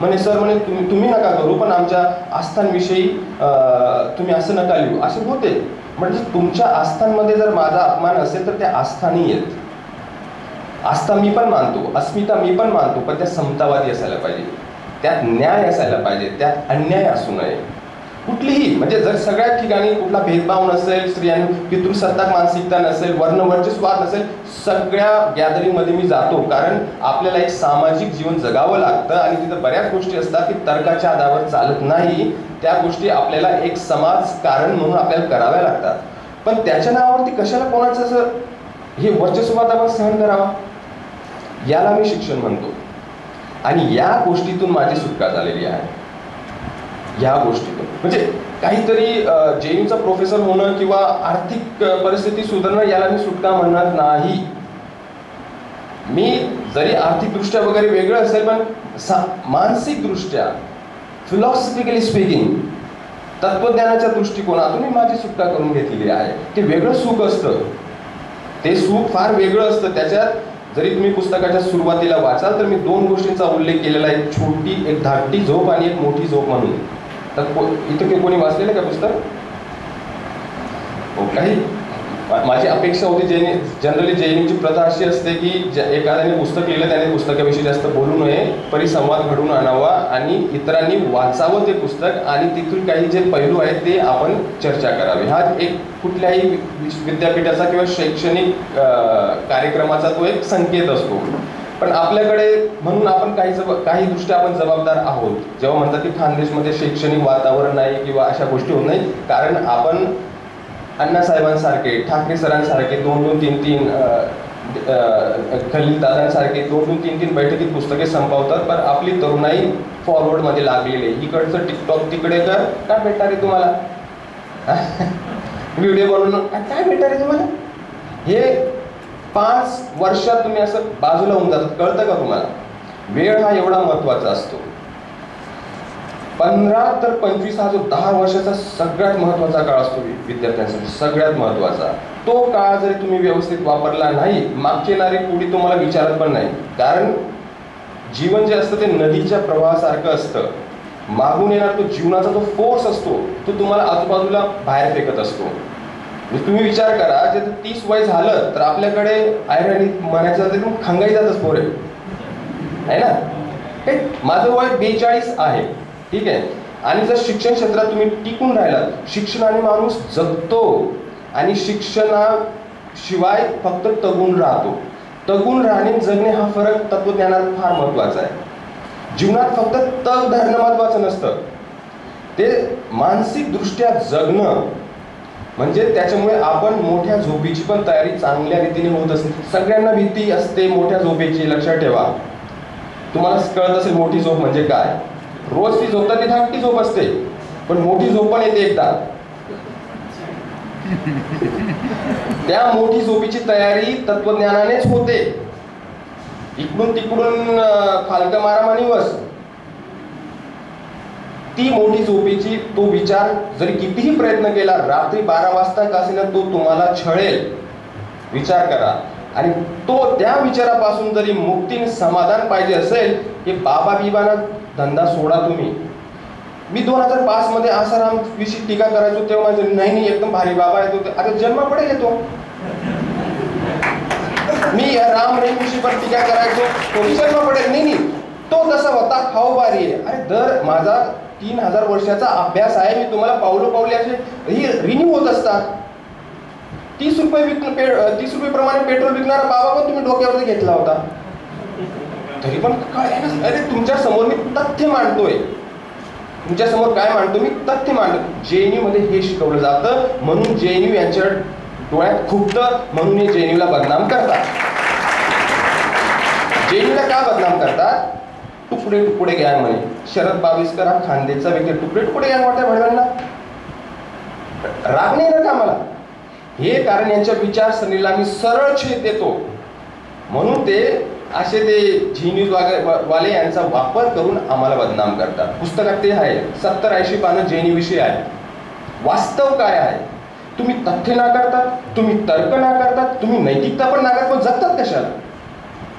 म्हणे सर म्हणे तुम्ही नका करू, पण आमच्या आस्थांविषयी तुम्ही असं नका लिहू, असे होते. म्हणजे तुमच्या आस्थांमध्ये जर माझा अपमान असेल तर त्या आस्थानी येत. आस्था मी पण मानतो, अस्मिता मी पण मानतो, पण त्या समतावादी असायला पाहिजे, त्यात न्याय असायला पाहिजे, त्यात अन्याय असू नये कुठलीही. म्हणजे जर सगळ्या ठिकाणी कुठला भेदभाव नसेल, स्त्रियांनी पितृसत्ताक मानसिकता नसेल, वर्णवर्चस्वाद नसेल, सगळ्या गॅदरिंगमध्ये मी जातो. कारण आपल्याला एक सामाजिक जीवन जगावं लागतं आणि तिथं बऱ्याच गोष्टी असतात की तर्काच्या आधारावर चालत नाही. त्या गोष्टी आपल्याला एक समाज कारण म्हणून आपल्याला कराव्या लागतात. पण त्याच्या नावावरती कशाला कोणाचं असं हे वर्चस्ववाद आपण सहन करावा? याला मी शिक्षण म्हणतो. आणि या गोष्टीतून माझी सुटका झालेली आहे. या गोष्टीतून म्हणजे काहीतरी JUचा प्रोफेसर होणं किंवा आर्थिक परिस्थिती सुधारणं याला मी सुटका म्हणणार नाही. मी जरी आर्थिकदृष्ट्या वगैरे वेगळं असेल पण मानसिकदृष्ट्या, फिलॉसॉफिकली स्पीकिंग तत्वज्ञानाच्या दृष्टिकोनातून मी माझी सुटका करून घेतलेली आहे. ते वेगळं सुख असतं, ते सुख फार वेगळं असतं. त्याच्यात जरी तुम्ही पुस्तकाच्या सुरुवातीला वाचाल तर मी 2 गोष्टींचा उल्लेख केलेला आहे, एक धाकटी झोप आणि एक मोठी झोप म्हणून. तर इथं कोणी वाचलेलं का पुस्तक? काही माझी अपेक्षा होती, जनरली जैनिकची प्रथा अशी असते की एखाद्याने पुस्तक लिहिलं त्याने पुस्तकाविषयी जास्त बोलू नये, परिसंवाद घडवून आणावा आणि इतरांनी वाचावं ते पुस्तक आणि तिथून काही जे पैलू आहेत ते आपण चर्चा करावी. हा एक कुठल्याही विद्यापीठाचा किंवा शैक्षणिक कार्यक्रमाचा तो एक संकेत असतो. पण आपल्याकडे म्हणून आपण काही दृष्ट्या आपण जबाबदार आहोत. जेव्हा म्हणतात की खानदेशमध्ये शैक्षणिक वातावरण नाही किंवा अशा गोष्टी होत नाही, कारण आपण अण्णासाहेबांसारखे, ठाकरे सरांसारखे 2-2, 3-3 खलील दादांसारखे 2-2, 3-3 बैठकीत पुस्तके संपवतात. पण आपली तरुणाई फॉरवर्डमध्ये लागलेली आहे. इकडचं टिकटॉक तिकडे कर, काय भेटणार आहे तुम्हाला? व्हिडिओ बनवून काय भेटणार आहे तुम्हाला? हे 5 वर्षात तुम्ही असं बाजूला होऊन जातात. कळतं का तुम्हाला? वेळ हा एवढा महत्वाचा असतो. 15 तर 25 हा जो 10 वर्षाचा सगळ्यात महत्वाचा काळ असतो विद्यार्थ्यांसाठी, सगळ्यात महत्वाचा. तो काळ जरी तुम्ही व्यवस्थित वापरला नाही, मागची येणारी पिढी तुम्हाला विचारत पण नाही. कारण जीवन जे असतं ते नदीच्या प्रवाहासारखं असतं. मागून येणार तो जीवनाचा जो फोर्स असतो तो तुम्हाला आजूबाजूला बाहेर फेकत असतो. तुम्ही विचार करा, जे 30 वय झालं तर आपल्याकडे आयरणी म्हणायचं तर खंगाई जातच पोरे आहे ना. माझं वय 42 आहे, ठीक आहे. आणि जर शिक्षण क्षेत्रात तुम्ही टिकून राहिलात, शिक्षणाने माणूस जगतो आणि शिक्षणाशिवाय फक्त तगून राहतो. तगून राहणे जगणे हा फरक तत्वज्ञानात फार महत्वाचा आहे. जीवनात फक्त तग धरणं महत्वाचं नसतं, ते मानसिक दृष्ट्या जगणं. म्हणजे त्याच्यामुळे आपण मोठ्या झोपेची पण तयारी चांगल्या रीतीने होत असते. सगळ्यांना भीती असते मोठ्या झोपेची, लक्षात ठेवा. तुम्हाला कळत असेल मोठी झोप म्हणजे काय. रोज ती झोपतात ती धाकटी झोप असते, पण मोठी झोप पण येते एकदा. त्या मोठी झोपेची तयारी तत्वज्ञानानेच होते. इकडून तिकडून फालका मारामानी वस. ती मोठी झोपेची तो विचार जरी कितीही प्रयत्न केला, रात्री 12 वाजता का असेना तो तुम्हाला छळेल. विचार करा. आणि तो त्या विचारापासून जरी मुक्तीने समाधान पाहिजे असेल, की बाबा बिबाना धंदा सोडा तुम्ही. मी 2005 मध्ये आसाराम विषयी टीका करायचो तेव्हा माझं नाही एकदम भारी बाबा येतो. आता जन्म पडेल येतो. मी राम रहीम विषयी पण टीका करायचो, तो जन्म पडेल नाही. तो तसा होता, खाऊ बारी आहे. अरे दर माझा 3000 वर्षाचा अभ्यास आहे. मी तुम्हाला पावलोपावली असे रिन्यू होत असतात. 30 रुपये प्रमाणे पेट्रोल विकणारा बाबा पण तुम्ही डोक्यावरती घेतला होता. तरी पण काय, अरे तुमच्या समोर मी तथ्य मांडतोय. तुमच्या समोर काय मांडतो मी? तथ्य मांडतो. JNU मध्ये हे शिकवलं जातं, म्हणून JNU यांच्या डोळ्यात खुपतं, म्हणून हे JNU ला बदनाम करतात. JNU ला का बदनाम करतात? तुकडे तुकडे गँग म्हणे. शरद बाविस्कर हा खानदेशचा व्यक्ती, तुकडे तुकडे गँग वाटतं भडव्यांना. राग नाही ना का मला? हे कारण यांच्या विचारसरणीला मी सरळ छेद देतो, म्हणून ते असे ते झी न्यूज वाले यांचा वापर करून आम्हाला बदनाम करतात. पुस्तकात ते आहे, 70-80 पानं JNU विषयी आहे. वास्तव काय आहे? तुम्ही तथ्य नाकारतात, तुम्ही तर्क नाकारतात, तुम्ही नैतिकता पण नाकारतात, पण जगतात कशाला?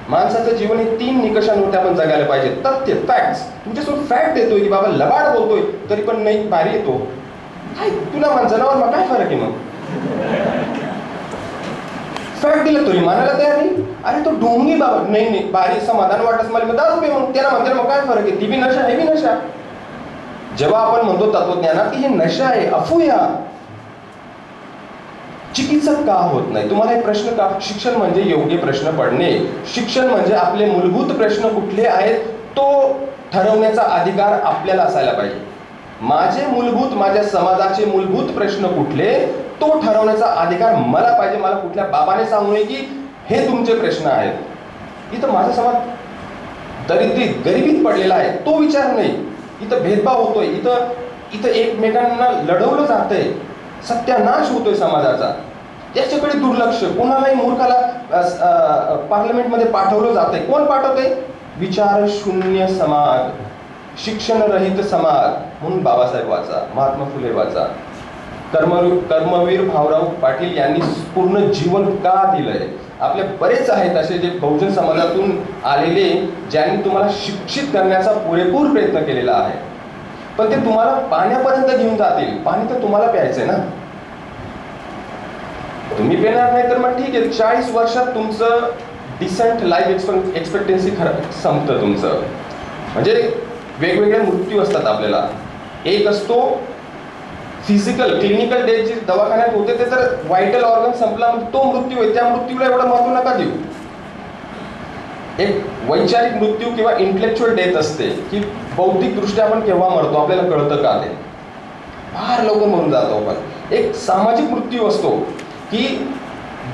माणसाचं जीवन हे 3 निकषांवरती आपण जगायला पाहिजे. तथ्य, फॅक्ट्स. तुमच्यासोबत फॅक्ट देतोय की बाबा लबाड बोलतोय तरी पण नाही भारी येतो. काय तुला जनावर मग काय फरक आहे? मग फॅक्ट दिलं तरी मानायला तयार नाही. अरे तो ढोंगी बाबा नाही भारी समाधान वाटत मला, मग 10 रुपये म्हणून त्याला म्हणते मग काय फरक आहे? ती बी नशा, हे बी नशा. जेव्हा आपण म्हणतो तत्वज्ञानात की हे नशा आहे, अफूया, चिकित्सक का होत नाही? तुम्हाला एक प्रश्न का? शिक्षण म्हणजे योग्य प्रश्न पडणे. शिक्षण म्हणजे आपले मूलभूत प्रश्न कुठले आहेत तो ठरवण्याचा अधिकार आपल्याला असायला पाहिजे. माझे मूलभूत, माझ्या समाजाचे मूलभूत प्रश्न कुठले तो ठरवण्याचा अधिकार मला पाहिजे. मला कुठल्या बाबाने सांगू नये की हे तुमचे प्रश्न आहेत. इथं माझा समाज गरिबीत पडलेला आहे तो विचार नाही. इथं भेदभाव होतोय, इथं एकमेकांना लढवलं जातंय, सत्यानाश होतोय समाजाचा, याच्याकडे दुर्लक्ष. कोणालाही मूर्खाला पार्लमेंटमध्ये पाठवलं जातंय. कोण पाठवतंय? विचार शून्य समाज. शिक्षणरहित समाज म्हणून बाबासाहेब वाचा, महात्मा फुले वाचा. कर्मवीर भाऊराव पाटील यांनी पूर्ण जीवन का दिलंय. आपले बरेच आहेत असे जे बहुजन समाजातून आलेले, ज्यांनी तुम्हाला शिक्षित करण्याचा पुरेपूर प्रयत्न केलेला आहे. पण ते तुम्हाला पाण्यापर्यंत घेऊन जातील. पाणी तर तुम्हाला प्यायचंय ना. तुम्ही पिणार नाही तर मग ठीक आहे, 40 वर्षात तुमचं डिसेंट लाईफ एक्सपेक्टन्सी संपतं तुमचं. म्हणजे वेगवेगळे मृत्यू असतात आपल्याला. एक असतो फिजिकल, क्लिनिकल डेथ जे दवाखान्यात होते ते तर व्हायटल ऑर्गन संपला तो मृत्यू आहे. त्या मृत्यूला एवढं महत्व नका देऊ. एक वैचारिक मृत्यू किंवा इंटेलेक्च्युअल डेथ असते की बौद्धिकदृष्ट्या आपण केव्हा मरतो आपल्याला कळतं का ते, फार लवकर मरून जातो आपण. एक सामाजिक मृत्यू असतो की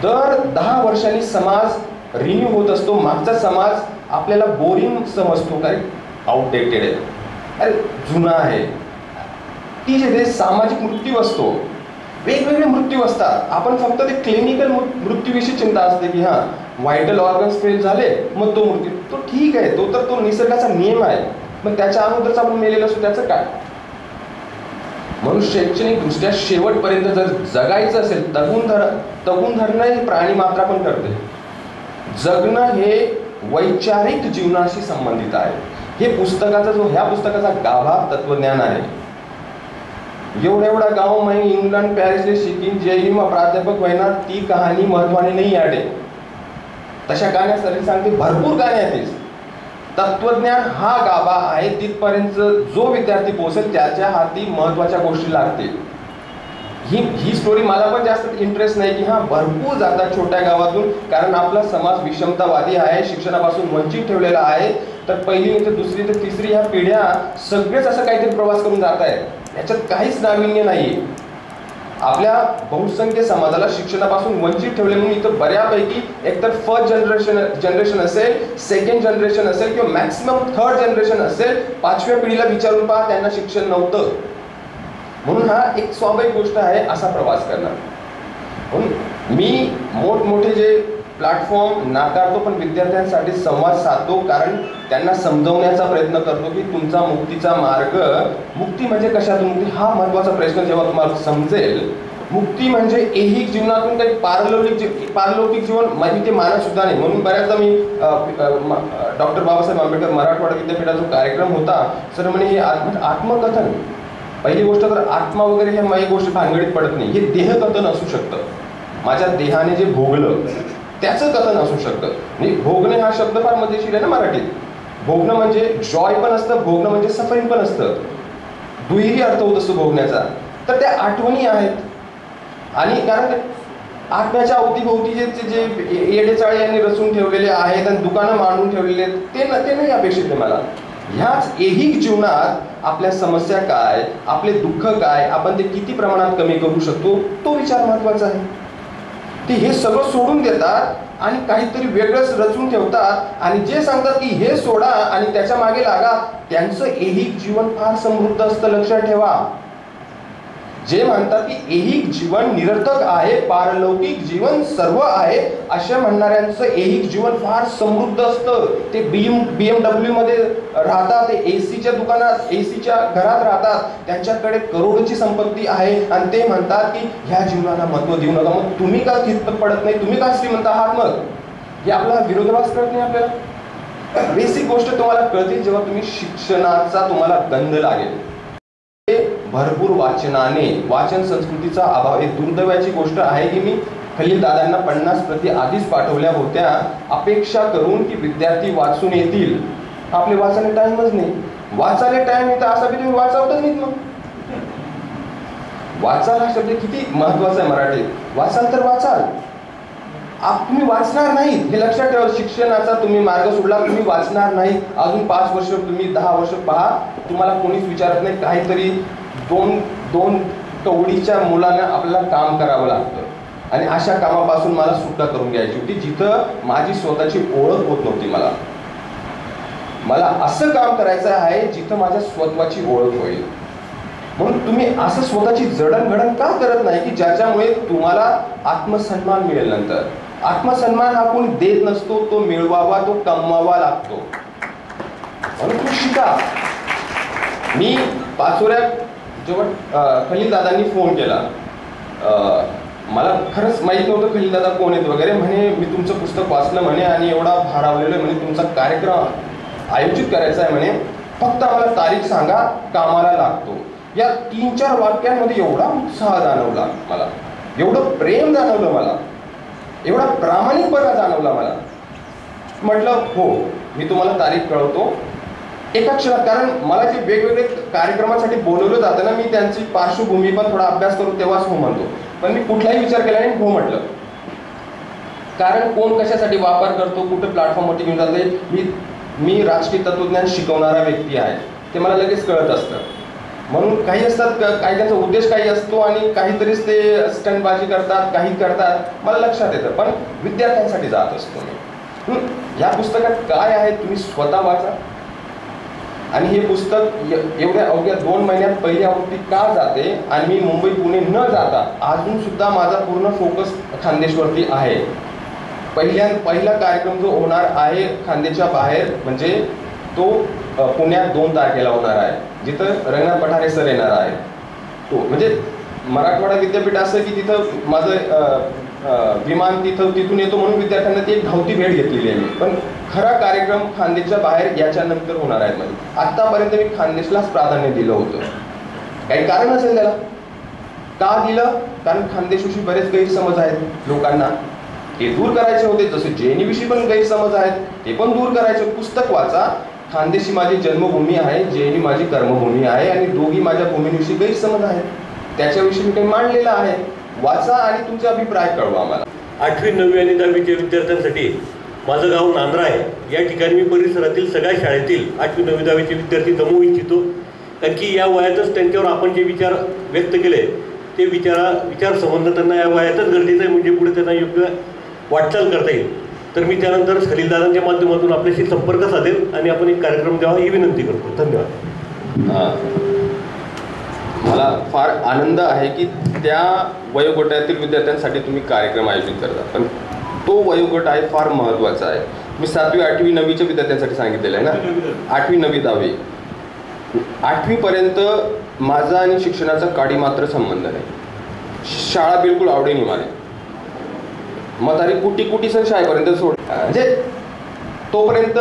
दर 10 वर्षांनी समाज रिन्यू होत असतो. मागचा समाज आपल्याला बोरिंग समजतो, काय आउटडेटेड आहे, अरे जुना आहे. ती जे सामाजिक मृत्यू असतो, वेगवेगळे मृत्यू असतात. आपण फक्त ते क्लिनिकल मृत्यूविषयी चिंता असते की हां व्हायटल ऑर्गन्स फेल झाले मग तो मृत्यू, तो ठीक आहे, तो तर तो निसर्गाचा नियम आहे. मग त्याच्या अगोदरच आपण मेलेलं असतो त्याचं काय. म्हणून शैक्षणिकदृष्ट्या शेवटपर्यंत जर जगायचं असेल, तगून धरणं हे प्राणी मात्रा पण करते. जगणं हे वैचारिक जीवनाशी संबंधित आहे. हे पुस्तकाचा ह्या पुस्तकाचा गाभा तत्वज्ञान आहे. एवढा गाव मैं इंग्लंड पॅरिसले शिकीन जेही मग प्राध्यापक होईना ती कहाणी महत्वाने नाही आडे. तशा गाण्या सर सांगते, भरपूर गाण्या आहेत. तत्वज्ञान हा गाभा आहे. तिथपर्यंत जो विद्यार्थी पोहोचेल त्याच्या हाती महत्वाच्या गोष्टी लागतील. ही स्टोरी मला पण जास्त इंटरेस्ट नाही की हां भरपूर जातात छोट्या गावातून, कारण आपला समाज विषमतावादी आहे, शिक्षणापासून वंचित ठेवलेला आहे. तर पहिली तर दुसरी तर तिसरी ह्या पिढ्या सगळेच असं काहीतरी प्रवास करून जात आहेत. याच्यात काहीच नाविन्य नाही. आपल्या बहुसंख्य समाजाला शिक्षणापासून वंचित ठेवले म्हणून इथं बऱ्यापैकी एकतर फर्स्ट जनरेशन असेल, सेकंड जनरेशन असेल किंवा मॅक्सिमम थर्ड जनरेशन असेल, 5व्या पिढीला विचारून पहा त्यांना शिक्षण नव्हतं. म्हणून हा एक स्वाभाविक गोष्ट आहे असा प्रवास करणं. म्हणून मी मोठमोठे जे प्लॅटफॉर्म नाकारतो पण विद्यार्थ्यांसाठी संवाद साधतो, कारण त्यांना समजवण्याचा प्रयत्न करतो की तुमचा मुक्तीचा मार्ग, मुक्ती म्हणजे कशातून मुक्ती हा महत्त्वाचा प्रश्न जेव्हा तुम्हाला समजेल. मुक्ती म्हणजे ऐहिक जीवनातून काही पारलौकिक जीवन मी ते मानत सुद्धा नाही. म्हणून बऱ्याचदा मी डॉक्टर बाबासाहेब आंबेडकर मराठवाडा विद्यापीठाचा जो कार्यक्रम होता, सर म्हणे हे आत्मकथन. पहिली गोष्ट तर आत्मा वगैरे हे माझी गोष्ट भानगडीत पडत नाही. हे देहकथन असू शकतं. माझ्या देहाने जे भोगलं त्याचं कथन असू शकतं. म्हणजे भोगणे हा शब्द फार मजेशीर आहे ना मराठीत. भोगणं म्हणजे जॉय पण असतं, भोगणं म्हणजे सफरिंग पण असतं. दुहेरी अर्थ होत असतो भोगण्याचा. तर त्या आठवणी आहेत. आणि कारण आत्म्याच्या अवतीभोवती जे येडेचाळे यांनी रचून ठेवलेले आहेत आणि दुकानं मांडून ठेवलेले आहेत ते नाही अपेक्षित आहे मला. ह्याच ऐहिक जीवनात आपल्या समस्या काय, आपले दुःख काय, आपण ते किती प्रमाणात कमी करू शकतो तो विचार महत्वाचा आहे. ते हे सगळं सोडून देतात आणि काहीतरी वेगळंच रचून ठेवतात आणि जे सांगतात की हे सोडा आणि त्याच्या मागे लागा, त्यांचं ऐहिक जीवन फार समृद्ध असतं. लक्षात ठेवा. जे म्हणतात की ऐहिक जीवन निरर्थक आहे, पारलौकिक जीवन सर्व आहे, अशा म्हणणाऱ्यांचं ऐहिक जीवन फार समृद्ध असतं. ते BMW मध्ये राहतात, ते एसीच्या दुकानात, एसीच्या घरात राहतात, त्यांच्याकडे करोडोची संपत्ती आहे आणि ते म्हणतात की ह्या जीवनाला महत्व देऊ नका. मग तुम्ही का तिथं पडत नाही, तुम्ही का श्रीमंत आहात? मग हे आपला विरोधाभास कळत नाही आपल्याला. बेसिक गोष्ट तुम्हाला कळते जेव्हा तुम्ही शिक्षणाचा तुम्हाला गंध लागेल. भरपूर वाचनाने, वाचन संस्कृतीचा अभाव एक दुर्दैवाची गोष्ट आहे की मी खलील दादांना 50 प्रती आधीच पाठवल्या होत्या अपेक्षा करून की विद्यार्थी वाचून येतील. आपले वाचायला टाइमच नाही. वाचायला टाइम येतं असा बी तुम्ही वाचावतच नाहीत. मग वाचाल हा शब्द किती महत्वाचा आहे मराठीत. वाचाल तर वाचाल, तुम्ही वाचणार नाहीत हे लक्षात ठेवा. शिक्षणाचा तुम्ही मार्ग सोडला, तुम्ही वाचणार नाही. अजून 5 वर्ष तुम्ही 10 वर्ष पहा, तुम्हाला कोणीच विचारत नाही. काहीतरी दोन कवडीच्या मुलांना आपल्याला काम करावं लागतं आणि अशा कामापासून मला सुटका करून घ्यायची होती जिथं माझी स्वतःची ओळख होत नव्हती. मला असं काम करायचं आहे जिथं माझ्या स्वतःची ओळख होईल. म्हणून तुम्ही असं स्वतःची जडणघडण का करत नाही की ज्याच्यामुळे तुम्हाला आत्मसन्मान मिळेल. नंतर आत्मसन्मान हा कोणी देत नसतो, तो मिळवावा, तो कमवावा लागतो. म्हणून तू शिका. मी पाचोऱ्यात जेव्हा खलीलदादांनी फोन केला, मला खरंच माहीत नव्हतं खलीलदादा कोण आहेत वगैरे. म्हणे मी तुमचं पुस्तक वाचलं म्हणे आणि एवढा भारावलेलं आहे म्हणे, तुमचा कार्यक्रम आयोजित करायचा आहे म्हणे, फक्त आम्हाला तारीख सांगा, कामाला लागतो. या 3-4 वाक्यांमध्ये एवढा उत्साह जाणवला मला, एवढं प्रेम जाणवलं मला, एवढा प्रामाणिकपणा जाणवला मला. म्हटलं हो, मी तुम्हाला तारीख कळवतो एका क्षणात. कारण मला जे वेगवेगळे कार्यक्रमासाठी बोलवलं जातं ना, मी त्यांची पार्श्वभूमी पण थोडा अभ्यास करून तेव्हाच हो म्हणतो. पण मी कुठलाही विचार केला नाही, हो म्हटलं. कारण कोण कशासाठी वापर करतो, कुठं प्लॅटफॉर्मवरती घेऊन जाते, मी राजकीय तत्वज्ञान शिकवणारा व्यक्ती आहे, ते मला लगेच कळत असतं. म्हणून काही असतात, काही त्यांचा उद्देश काही असतो आणि काहीतरीच ते स्टंटबाजी करतात, काही करतात, मला लक्षात येतं. पण विद्यार्थ्यांसाठी जात असतो मी. या पुस्तकात काय आहे तुम्ही स्वतः वाचा. आणि हे पुस्तक एवढ्या अवघ्या 2 महिन्यात पहिली आवृत्ती का जाते आणि मी मुंबई पुणे न जाता अजून सुद्धा माझा पूर्ण फोकस खान्देशवरती आहे. पहिला कार्यक्रम जो होणार आहे खान्देच्या बाहेर, म्हणजे तो पुण्यात 2 तारखेला होणार आहे, जिथं रंगनाथ पठारे सर येणार आहे. तो म्हणजे मराठवाडा विद्यापीठ असं की तिथं माझं विमान तिथून येतो म्हणून विद्यार्थ्यांना ती एक धावती भेट घेतलेली आहे. पण खरा कार्यक्रम खान्देशच्या बाहेर याच्या नंतर होणार आहे. म्हणजे आत्तापर्यंत मी खान्देशलाच प्राधान्य दिलं होतं. काही कारण असेल त्याला, का दिलं? कारण खान्देशविषयी बरेच गैरसमज आहेत लोकांना, ते दूर करायचे होते. जसे जेएनयूविषयी पण गैरसमज आहेत, ते पण दूर करायचे. पुस्तक वाचा. खान्देशी माझी जन्मभूमी आहे, जेएनयू माझी कर्मभूमी आहे आणि दोघी माझ्या भूमीविषयी गैरसमज आहेत, त्याच्याविषयी मी काही मांडलेलं आहे. वाचा आणि तुमचे अभिप्राय कळवा आम्हाला. 8वी, 9वी आणि 10वीच्या विद्यार्थ्यांसाठी माझं गाव नांद्रा आहे. या ठिकाणी मी परिसरातील सगळ्या शाळेतील 8वी, 9वी, 10वीचे विद्यार्थी जमवू इच्छितो. कारण की या वयातच त्यांच्यावर आपण जे विचार व्यक्त केले ते विचार संबंध त्यांना या वयातच गरजेचं आहे, म्हणजे पुढे त्यांना योग्य वाटचाल करता येईल. तर मी त्यानंतर खलीलदादांच्या माध्यमातून आपल्याशी संपर्क साधेल आणि आपण एक कार्यक्रम द्यावा ही विनंती करतो. धन्यवाद. मला फार आनंद आहे की त्या वयोगटातील विद्यार्थ्यांसाठी तुम्ही कार्यक्रम आयोजित करता. पण तो वयोगट आहे फार महत्त्वाचा आहे. मी 7वी, 8वी, 9वीच्या विद्यार्थ्यांसाठी सांगितलेलं आहे ना. 8वी, 9वी, 10वी, 8वीपर्यंत माझा आणि शिक्षणाचा काडी मात्र संबंध नाही. शाळा बिलकुल आवडेनी मला. म्हातारी कुटी सण शाळेपर्यंत सोड. म्हणजे तोपर्यंत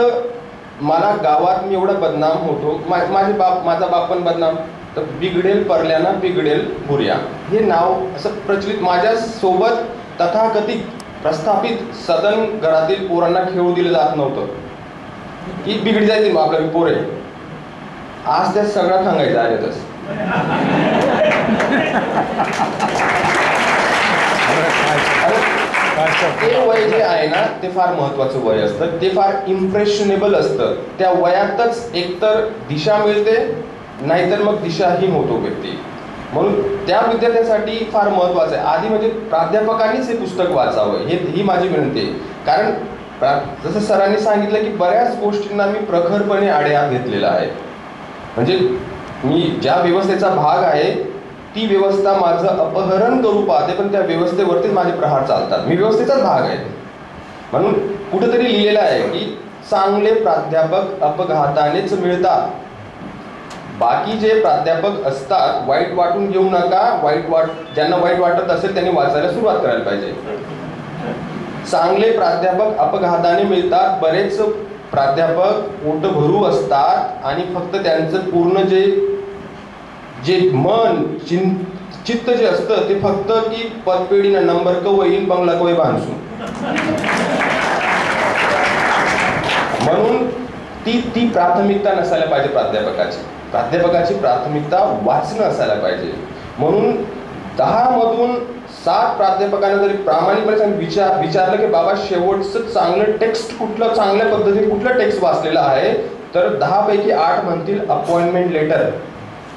मला गावात मी एवढा बदनाम होतो. माझा बाप पण बदनाम. तर बिघडेल परल्याना बिघडेल बुऱ्या हे नाव असं प्रचलित माझ्यासोबत तथाकथित प्रस्थापित सदन घरातील पोरांना खेळू दिलं जात नव्हतं की बिघडी जायची मग आपल्या पोरे. आज त्या सगळं सांगायचं आहे तस. ते वय जे आहे ना ते फार महत्वाचं वय असतं. ते फार इम्प्रेशनेबल असतं. त्या वयातच एकतर दिशा मिळते नाहीतर मग दिशाहीन होतो व्यक्ती. म्हणून त्या विद्यार्थ्यांसाठी फार महत्त्वाचं आहे. आधी म्हणजे प्राध्यापकांनीच हे पुस्तक वाचावं ही माझी विनंती आहे. कारण जसं सरांनी सांगितलं की बऱ्याच गोष्टींना मी प्रखरपणे आढेहात घेतलेला आहे. म्हणजे मी ज्या व्यवस्थेचा भाग आहे ती व्यवस्था माझं अपहरण करू पाहते, पण त्या व्यवस्थेवरतीच माझे प्रहार चालतात. मी व्यवस्थेचाच भाग आहे. म्हणून कुठेतरी लिहिलेलं आहे की चांगले प्राध्यापक अपघातानेच मिळतात. बाकी जे प्राध्यापक असतात वाईट वाटून घेऊ नका. ज्यांना वाईट वाटत असेल त्यांनी वाचायला सुरुवात करायला पाहिजे. चांगले प्राध्यापक अपघाताने मिळतात. बरेच प्राध्यापक पोटभरू असतात आणि फक्त त्यांचं पूर्ण जे मन चित्त जे असतं ते फक्त की पदपेढीनं नंबर कवईन बंगला कवई बांधून. म्हणून ती प्राथमिकता नसायला पाहिजे प्राध्यापकाची. प्राध्यापकाची प्राथमिकता वाचणं असायला पाहिजे. म्हणून 10 मधून 7 प्राध्यापकांना जरी प्रामाणिकपणे विचारलं की बाबा शेवटचं चांगलं टेक्स्ट कुठलं, चांगल्या पद्धतीने कुठलं टेक्स्ट वाचलेलं आहे, तर 10 पैकी 8 म्हणतील अपॉइंटमेंट लेटर.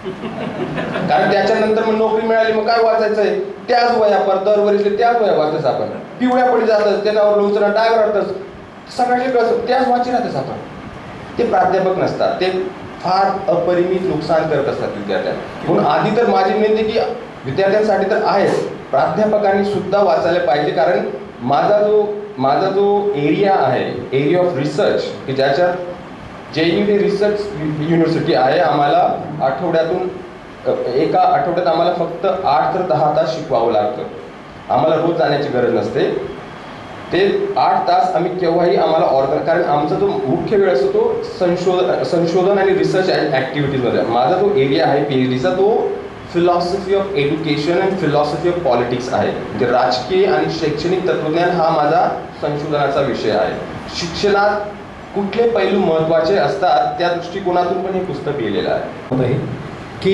कारण त्याच्यानंतर मग नोकरी मिळाली मग काय वाचायचंय, त्याच वया दरवर्षी त्याच वया वाचतच आपण. पिवळ्या पडी जातच, त्याच्यावर लोणचं डाग राहतच, सगळ्याचे त्याच वाची राहतच आपण. ते प्राध्यापक नसतात. ते फार अपरिमित नुकसान करत असतात विद्यार्थ्यांना. म्हणून आधी तर माझी विनंती की विद्यार्थ्यांसाठी तर आहेच, प्राध्यापकांनी सुद्धा वाचायला पाहिजे. कारण माझा जो एरिया आहे, एरिया ऑफ रिसर्च, की ज्याच्यात JNU हे रिसर्च युनिव्हर्सिटी आहे. आम्हाला एका आठवड्यात आम्हाला फक्त 8 ते 10 तास शिकवावं लागतं. आम्हाला रोज जाण्याची गरज नसते. ते 8 तास आम्ही केव्हाही आम्हाला कारण आमचा जो मुख्य वेळ असतो तो संशोधन आणि रिसर्च ॲक्टिव्हिटीजमध्ये. माझा जो एरिया आहे PhDचा तो philosophy of education and philosophy of politics आहे. म्हणजे राजकीय आणि शैक्षणिक तत्त्वज्ञान हा माझा संशोधनाचा विषय आहे. शिक्षणात कुठले पैलू महत्त्वाचे असतात त्या दृष्टिकोनातून पण हे पुस्तक लिहिलेलं आहे. की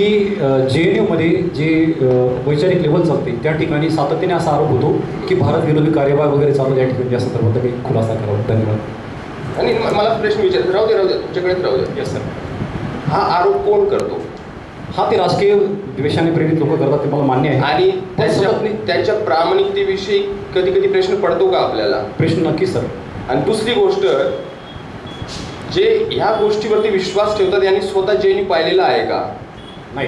JNUमध्ये जे वैचारिक लेवल चालते त्या ठिकाणी सातत्याने असा आरोप होतो की भारत विरोधी कार्यवाही वगैरे चालू या ठिकाणी या संदर्भात काही खुलासा करावा. धन्यवाद. आणि मला प्रश्न विचार राहू दे तुमच्याकडेच राहू दे. Yes sir. हा आरोप कोण करतो? हा ते राजकीय द्वेषाने प्रेरित लोक करतात ते मला मान्य आहे. आणि त्यांच्या प्रामाणिकतेविषयी कधी कधी प्रश्न पडतो का आपल्याला? प्रश्न नक्कीच सर. आणि दुसरी गोष्ट, जे ह्या गोष्टीवरती विश्वास ठेवतात यांनी स्वतः JNU पाहिलेला आहे का? नाही.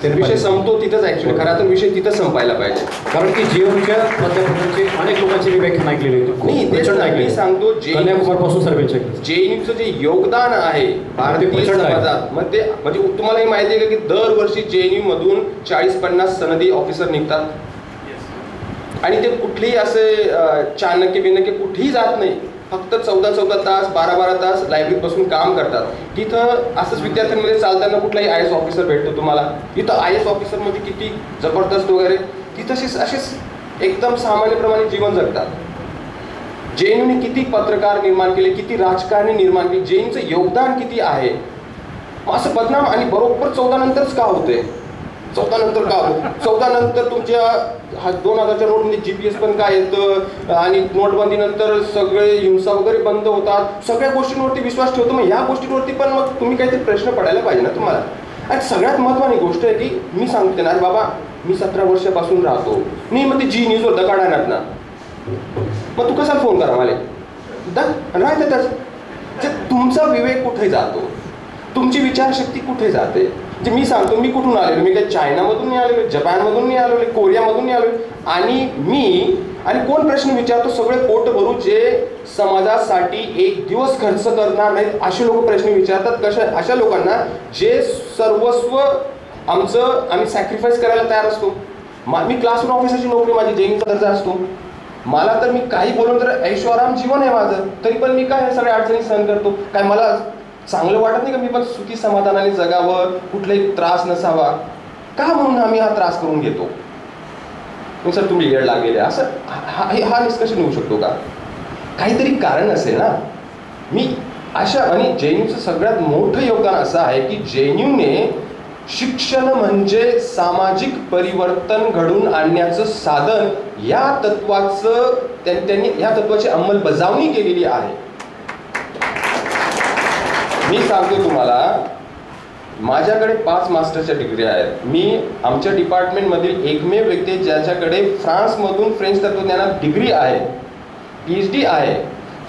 विषय संपतो तिथंच. ऍक्च्युअली खरा तर विषय तिथं संपायला पाहिजे. कारण की JNUच्या प्राध्यापकांचे अनेक लोकांचे मी व्याख्यान ऐकलेले नाही. मी सांगतो कन्याकुमारीपासून सर्वांच्या JNUचं जे योगदान आहे भारतीय समाजात मग ते म्हणजे तुम्हाला हे माहिती आहे का की दरवर्षी JNU मधून 40-50 सनदी ऑफिसर निघतात. आणि ते कुठलेही असे चाणक्य बिनक्य कुठेही जात नाही. फक्त 14 तास 12 तास लायब्ररीत बसून काम करतात. तिथं असंच विद्यार्थ्यांमध्ये चालताना कुठलाही IAS ऑफिसर भेटतो तुम्हाला. तिथं IAS ऑफिसरमध्ये किती जबरदस्त वगैरे तिथं असेच एकदम सामान्यप्रमाणे जीवन जगतात. JNUने किती पत्रकार निर्माण केले, किती राजकारणी निर्माण केले, JNUचं योगदान किती आहे. असं बदनाम आणि बरोबर 14 नंतरच का होते? 14 नंतर का होतं? 14 नंतर तुमच्या 2000च्या नोटमध्ये GPS पण काय येतं आणि नोटबंदीनंतर सगळे हिंसा वगैरे बंद होतात. सगळ्या गोष्टींवरती विश्वास ठेवतो. मग ह्या गोष्टींवरती पण मग तुम्ही काहीतरी प्रश्न पडायला पाहिजे ना तुम्हाला. आणि सगळ्यात महत्त्वाची गोष्ट आहे की मी सांगते ना, अरे बाबा मी 17 वर्षापासून राहतो. मी मग ते न्यूजवर दकाड आणत ना, मग तू कसा फोन करा मला राहते त्याच. तुमचा विवेक कुठे जातो? तुमची विचारशक्ती कुठे जाते? जे मी सांगतो मी कुठून आलेलो, मी काही चायनामधून नाही आलेलो, जपानमधून नाही आलेलो, कोरियामधून नाही आलेलो. आणि कोण प्रश्न विचारतो? सगळे पोट भरू जे समाजासाठी एक दिवस खर्च करणार नाहीत असे लोक प्रश्न विचारतात. अशा लोकांना जे सर्वस्व आम्ही सॅक्रिफाईस करायला तयार असतो. मी क्लासरूम ऑफिसरची नोकरी माझी JNUचा दर्जा असतो. मला तर मी काही बोलून तर ऐशोआराम जीवन आहे माझं, तरी पण मी काय सगळ्या अडचणी सहन करतो. काय मला चांगलं वाटत नाही का मी पण सुखी समाधानाने जगावं, कुठलाही त्रास नसावा का म्हणून आम्ही हा त्रास करून घेतो? सर तुम्ही येड लागलेले असं हा डिस्कशन होऊ शकतो का? काहीतरी कारण असेल ना. मी अशा आणि JNUचं सगळ्यात मोठं योगदान असं आहे की JNUने शिक्षण म्हणजे सामाजिक परिवर्तन घडवून आणण्याचं साधन या तत्वाची अंमलबजावणी केलेली आहे. मी सांगतो तुम्हाला, माझ्याकडे 5 मास्टरच्या डिग्री आहेत. मी आमच्या डिपार्टमेंटमधील एकमेव व्यक्ती ज्याच्याकडे फ्रान्समधून फ्रेंच तत्त्वज्ञानात डिग्री आहे, PhD आहे.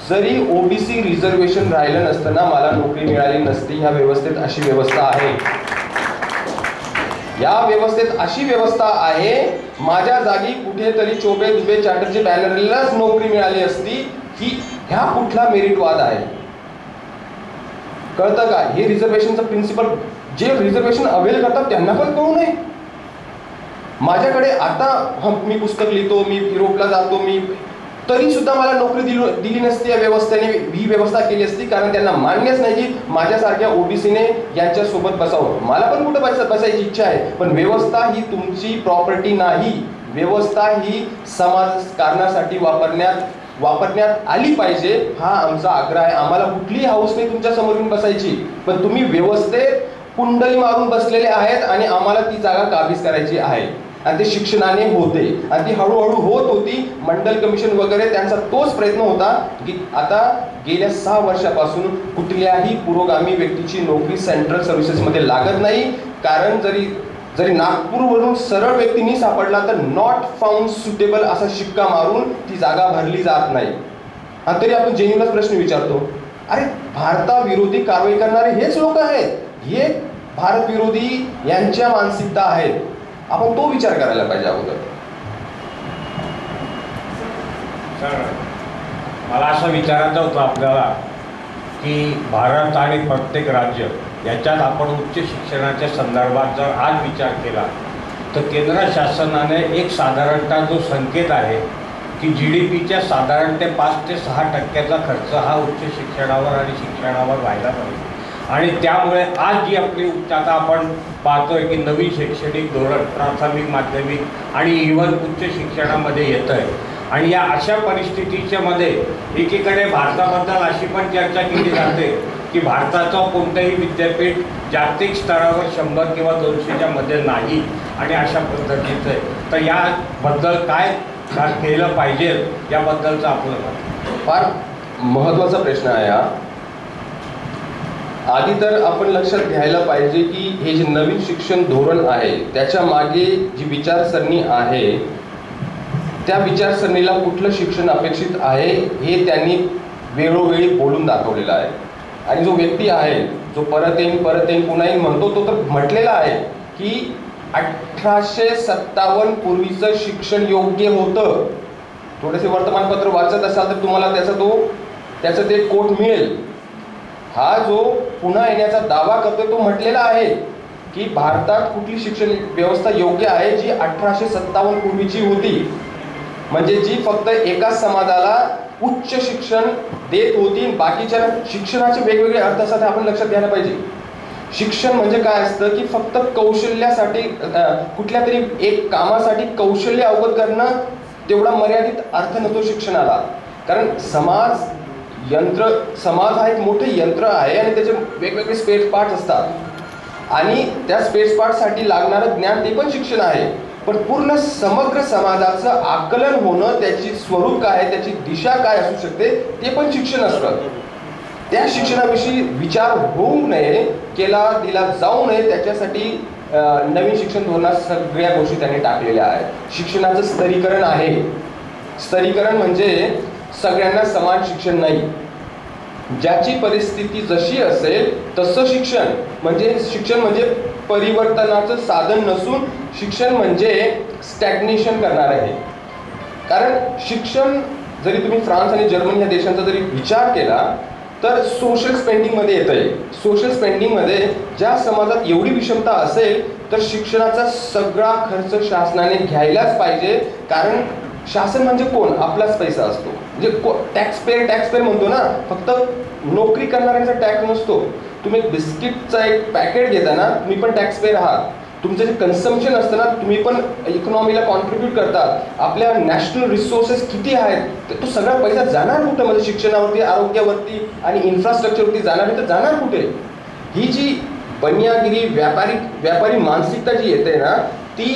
जरी OBC रिझर्वेशन राहिलं नसतं ना मला नोकरी मिळाली नसती. ह्या व्यवस्थेत अशी व्यवस्था आहे. या व्यवस्थेत अशी व्यवस्था आहे, माझ्या जागी कुठेतरी चोबे दुबे चॅटर्जी बॅनर्जीलाच नोकरी मिळाली असती. ही ह्या कुठला मेरिटवाद आहे? कळतं का? हे रिझर्वेशनचं प्रिन्सिपल जे रिझर्वेशन अवेल करतात त्यांना पण कळू नये. माझ्याकडे आता मी पुस्तक लिहितो, मी युरोपला जातो, मी तरी सुद्धा मला नोकरी दिली नसती. या व्यवस्थेने ही व्यवस्था केली असती कारण त्यांना मान्यच नाही की माझ्यासारख्या OBCने यांच्यासोबत बसावं. मला पण कुठं बसायची इच्छा आहे, पण व्यवस्था ही तुमची प्रॉपर्टी नाही. व्यवस्था ही समाजकारणासाठी वापरण्यात आली पाहिजे हा आमचा आग्रह आहे. आम्हाला कुठलीही हाऊस नाही तुमच्या समोर येऊन बसायची, पण तुम्ही व्यवस्थेत कुंडली मारून बसलेले आहेत आणि आम्हाला ती जागा काबीज करायची आहे. आणि ते शिक्षणाने होते आणि ती हळूहळू होत होती. मंडल कमिशन वगैरे त्यांचा तोच प्रयत्न होता की आता गेल्या 6 वर्षापासून कुठल्याही पुरोगामी व्यक्तीची नोकरी सेंट्रल सर्व्हिसेसमध्ये लागत नाही. कारण जरी नागपूरवरून सरळ व्यक्तींनी सापडला तर नॉट फाउंड सुटेबल असा शिक्का मारून ती जागा भरली जात नाही. आणि तरी आपण JNUलाच प्रश्न विचारतो, अरे भारताविरोधी कारवाई करणारे हेच लोक आहेत, हे भारत विरोधी यांच्या मानसिकता आहेत. आपण तो विचार करायला पाहिजे अगोदर. मला असं विचारायचं होतं आपल्याला की भारत आणि प्रत्येक राज्य याच्यात आपण उच्च शिक्षणाच्या संदर्भात जर आज विचार केला तर केंद्र शासनाने एक साधारणतः जो संकेत आहे की GDPच्या साधारण ते 5 ते 6% खर्च हा उच्च शिक्षणावर आणि शिक्षणावर व्हायला पाहिजे. आणि त्यामुळे आज जी आपली आता आपण पाहतोय की नवीन शैक्षणिक धोरण प्राथमिक माध्यमिक आणि इव्हन उच्च शिक्षणामध्ये येतं आहे. आणि या अशा परिस्थितीच्या मध्ये एकीकडे भारताबद्दल अशी पण चर्चा केली जाते की भारताचं कोणतंही विद्यापीठ जागतिक स्तरावर 100 किंवा 200च्या मध्ये नाही आणि अशा पद्धतीचं आहे. तर याबद्दल काय केलं पाहिजे याबद्दलचं आपलं मत. फार महत्त्वाचा प्रश्न आहे हा. आधी तर आपण लक्षात घ्यायला पाहिजे की हे जे नवीन शिक्षण धोरण आहे त्याच्या मागे जी विचारसरणी आहे त्या विचारसरणीला कुठलं शिक्षण अपेक्षित आहे हे त्यांनी वेळोवेळी बोलून दाखवलेलं आहे. आणि जो व्यक्ती आहे जो परत येईन पुन्हा येईन म्हणतो तो तर म्हटलेला आहे की 1857 पूर्वीचं शिक्षण योग्य होतं. थोडेसे वर्तमानपत्र वाचत असाल तर तुम्हाला त्याचं ते कोट मिळेल. हा जो पुन्हा येण्याचा दावा करतोय तो म्हटलेला आहे की भारतात कुठली शिक्षण व्यवस्था योग्य आहे जी 1857 पूर्वीची होती, म्हणजे जी फक्त एकाच समाजाला उच्च शिक्षण देत होती. बाकीच्या शिक्षणाचे वेगवेगळे अर्थ असतात आपण लक्षात घ्यायला पाहिजे. शिक्षण म्हणजे काय असतं की फक्त कौशल्यासाठी कुठल्या तरी एक कामासाठी कौशल्य अवगत करणं तेवढा मर्यादित अर्थ नसतो शिक्षणाला. कारण समाज हा एक मोठे यंत्र आहे आणि त्याचे वेगवेगळे स्पेअर पार्ट्स असतात आणि त्या स्पेअर पार्टसाठी लागणारं ज्ञान ते पण शिक्षण आहे. पण पूर्ण समग्र समाजाचं आकलन होणं, त्याची स्वरूप काय, त्याची दिशा काय असू शकते ते पण शिक्षण असतं. त्या शिक्षणाविषयी विचार होऊ नये, दिला जाऊ नये, त्याच्यासाठी नवीन शिक्षण धोरणात सगळ्या गोष्टी त्यांनी टाकलेल्या आहेत. शिक्षणाचं स्तरीकरण आहे. स्तरीकरण म्हणजे सगळ्यांना समान शिक्षण नाही. ज्याची परिस्थिती जशी असेल तसं शिक्षण म्हणजे परिवर्तनाचं साधन नसून शिक्षण म्हणजे स्टॅग्नेशन करणार आहे. कारण शिक्षण जरी तुम्ही फ्रान्स आणि जर्मनी या देशांचा जरी विचार केला तर सोशल स्पेंडिंगमध्ये येतं आहे. सोशल स्पेंडिंगमध्ये ज्या समाजात एवढी विषमता असेल तर शिक्षणाचा सगळा खर्च शासनाने घ्यायलाच पाहिजे. कारण शासन म्हणजे कोण? आपलाच पैसा असतो. म्हणजे टॅक्स पेअर म्हणतो ना, फक्त नोकरी करणाऱ्यांचा टॅक्स नसतो. तुम्ही एक बिस्किटचा एक पॅकेट घेताना तुम्ही पण टॅक्स पेअर आहात. तुमचं जे कन्झम्पशन असतं ना तुम्ही पण इकॉनॉमीला कॉन्ट्रीब्यूट करतात. आपल्या नॅशनल रिसोर्सेस किती आहेत तो सगळा पैसा जाणार कुठे? म्हणजे शिक्षणावरती, आरोग्यावरती आणि इन्फ्रास्ट्रक्चरवरती जाणार तर जाणार कुठे? ही जी बनियागिरी व्यापारी मानसिकता जी येते ना ती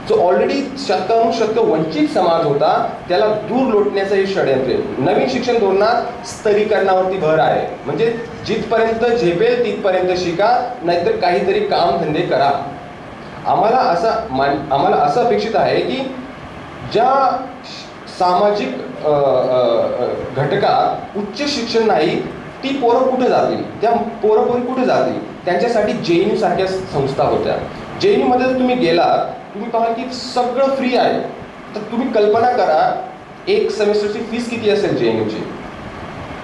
जो ऑलरेडी शतकानुशतक वंचित समाज होता त्याला दूर लोटण्याचं हे षडयंत्र आहे. नवीन शिक्षण धोरणात स्तरीकरणावरती भर आहे. म्हणजे जिथपर्यंत झेपेल तिथपर्यंत शिका, नाहीतर काहीतरी काम धंदे करा. आम्हाला असं अपेक्षित आहे की ज्या सामाजिक घटकात उच्च शिक्षण नाही ती पोरं कुठे जातील, त्या पोरं कुठे जातील, त्यांच्यासाठी JNU सारख्या संस्था होत्या. JNU मध्ये जर तुम्ही गेलात तुम्ही पाहाल की सगळं फ्री आहे. तर तुम्ही कल्पना करा एक सेमेस्टरची फीस किती असेल JNUची,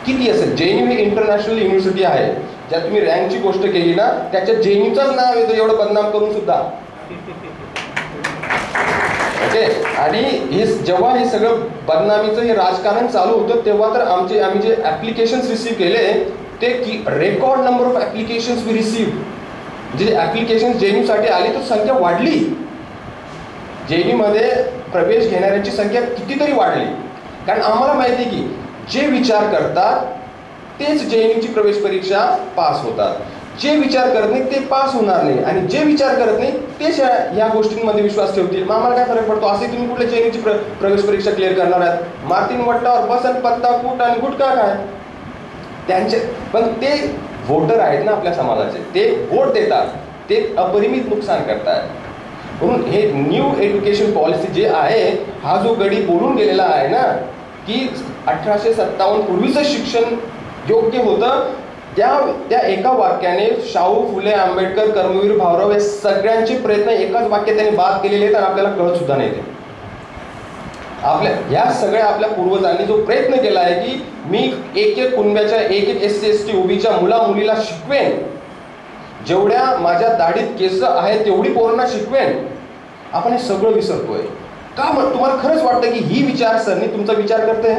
किती असेल. JNU ही इंटरनॅशनल युनिव्हर्सिटी आहे. ज्या तुम्ही रँकची गोष्ट केली ना त्याच्यात JNUचंच नाव येतं एवढं बदनाम करून सुद्धा. ओके. आणि जेव्हा हे सगळं बदनामीचं हे राजकारण चालू होतं तेव्हा तर आम्ही जे ॲप्लिकेशन्स रिसीव्ह केले ते की record number of applications we receive. जे ॲप्लिकेशन्स JNUसाठी आली तर संख्या वाढली. JNU मध्ये प्रवेश घेणाऱ्यांची संख्या कितीतरी वाढली. कारण आम्हाला माहिती की जे विचार करतात तेच JNUची प्रवेश परीक्षा पास होतात. जे विचार करत नाही ते पास होणार नाही आणि जे विचार करत नाही तेच ह्या गोष्टींमध्ये विश्वास ठेवतील. मग आम्हाला काय फरक पडतो? असे तुम्ही कुठल्या JNUची प्रवेश परीक्षा क्लिअर करणार आहात? मार्टिन वट्टावर बसन पत्ता कूट आणि गुटखा काय त्यांचे. पण ते वोटर आहेत ना आपल्या समाजाचे, ते वोट देतात, ते अपरिमित नुकसान करतात. म्हणून हे न्यू एज्युकेशन पॉलिसी जे आहे हा जो गडी बोलून गेलेला आहे ना की 1857 पूर्वीचं शिक्षण योग्य होतं, त्या एका वाक्याने शाहू फुले आंबेडकर कर्मवीर भाऊराव या सगळ्यांचे प्रयत्न एकाच वाक्यात त्यांनी बाद केलेले आहेत आणि आपल्याला कळत सुद्धा नाही. ते आपल्या ह्या सगळ्या आपल्या पूर्वजांनी जो प्रयत्न केला आहे की मी एक एक कुणब्याच्या एक एक SC ST OBच्या मुला मुलीला शिकवेन, जेवढ्या माझ्या दाढीत केस आहेत तेवढी पोरांना शिकवेन, आपण हे सगळं विसरतोय का? मग तुम्हाला खरंच वाटतं की ही विचारसरणी तुमचा विचार करते?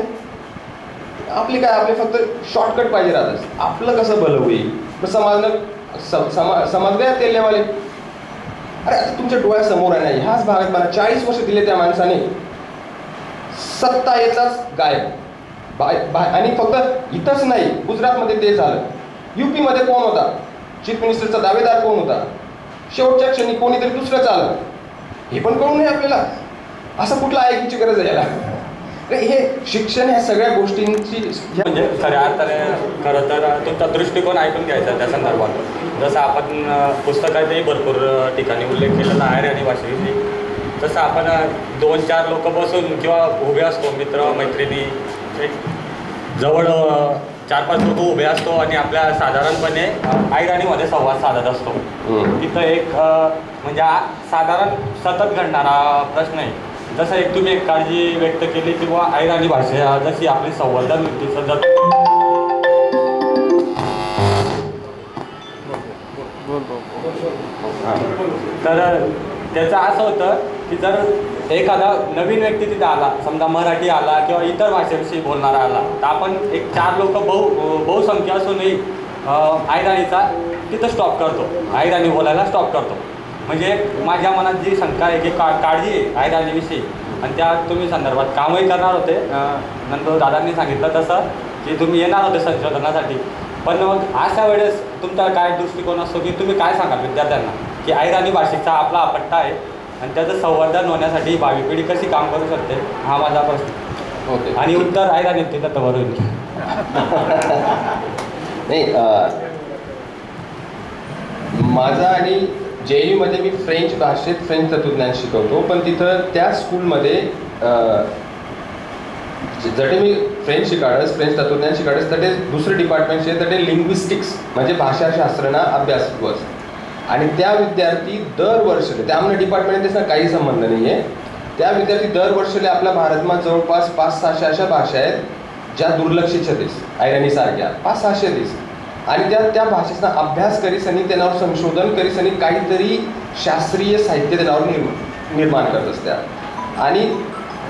आपले काय, आपले फक्त शॉर्टकट पाहिजे राहतात. आपलं कसं भलं होईल, समाज गया तेलनेवाले. अरे आता तुमच्या डोळ्यासमोर आहे ना, ह्याच भागात मला 40 वर्ष दिले त्या माणसाने, सत्ता येताच गायब. आणि फक्त इथंच नाही, गुजरातमध्ये ते झालं, UP मध्ये कोण होता चीफ मिनिस्टरचा दावेदार, कोण होता, शेवटच्या क्षणी कोणीतरी दुसरंच आलं, हे पण कळून नाही आपल्याला. असं कुठलं ऐकायची गरज आहे याला? हे शिक्षण ह्या सगळ्या गोष्टींची म्हणजे खऱ्या अर्थाने खरं तर तुमचा दृष्टिकोन ऐकून घ्यायचा त्या संदर्भात. जसं आपण पुस्तकातही भरपूर ठिकाणी उल्लेख केलेला आहे आणि भाषेविषयी, जसं आपण 2-4 लोक बसून किंवा उभे असतो, मित्र मैत्रिणी जवळ 4-5 लोक उभे असतो आणि आपल्या साधारणपणे आईराणीमध्ये संवाद साधत असतो. तिथं एक म्हणजे साधारण सतत घडणारा प्रश्न आहे. जसं एक तुम्ही एक काळजी व्यक्त केली किंवा आईराणी भाषा जशी आपली संवर्धन वृत्तीचं जर तर त्याचं असं होतं की जर एखादा नवीन व्यक्ती तिथे आला, समजा मराठी आला किंवा इतर भाषेविषयी बोलणारा आला, तर आपण एक 4 लोक बहुसंख्या असूनही आईराणीचा तिथं स्टॉप करतो, आईराणी बोलायला स्टॉप करतो. म्हणजे माझ्या मनात जी शंका आहे की काळजी आहे आईराणीविषयी, आणि त्या तुम्ही संदर्भात कामही करणार होते, नंतर दादांनी सांगितलं तसं की तुम्ही येणार होते संशोधनासाठी. पण मग अशा वेळेस तुमचा काय दृष्टिकोन असतो की तुम्ही काय सांगाल विद्यार्थ्यांना की आईराणी भाषेचा आपला हा पट्टा आहे आणि त्याचं संवर्धन होण्यासाठी भावी पिढी कशी काम करू शकते, हा माझा प्रश्न. ओके. आणि उत्तर आईराणी तिथं तर बरोबर नाही, माझा आणि JU मध्ये मी फ्रेंच भाषेत फ्रेंच तत्वज्ञान शिकवतो, पण तिथं त्या स्कूलमध्ये जटे मी फ्रेंच शिकाडस, फ्रेंच तत्वज्ञान शिकाडस, तटे दुसरं डिपार्टमेंट आहे तटे लिंग्विस्टिक्स म्हणजे भाषाशास्त्रना अभ्यास वस. आणि त्या विद्यार्थी दरवर्षी, त्या आमच्या डिपार्टमेंट त्याचा काही संबंध नाही आहे, त्या विद्यार्थी दरवर्षी आपल्या भारतमा जवळपास 500-600 अशा भाषा आहेत ज्या दुर्लक्षित दिस, आयराणीसारख्या 500-600 दिस. आणि त्या भाषेचा अभ्यास करीस आणि त्यावर संशोधन करीस आणि काहीतरी शास्त्रीय साहित्य त्यावर निर्माण करत असतात. आणि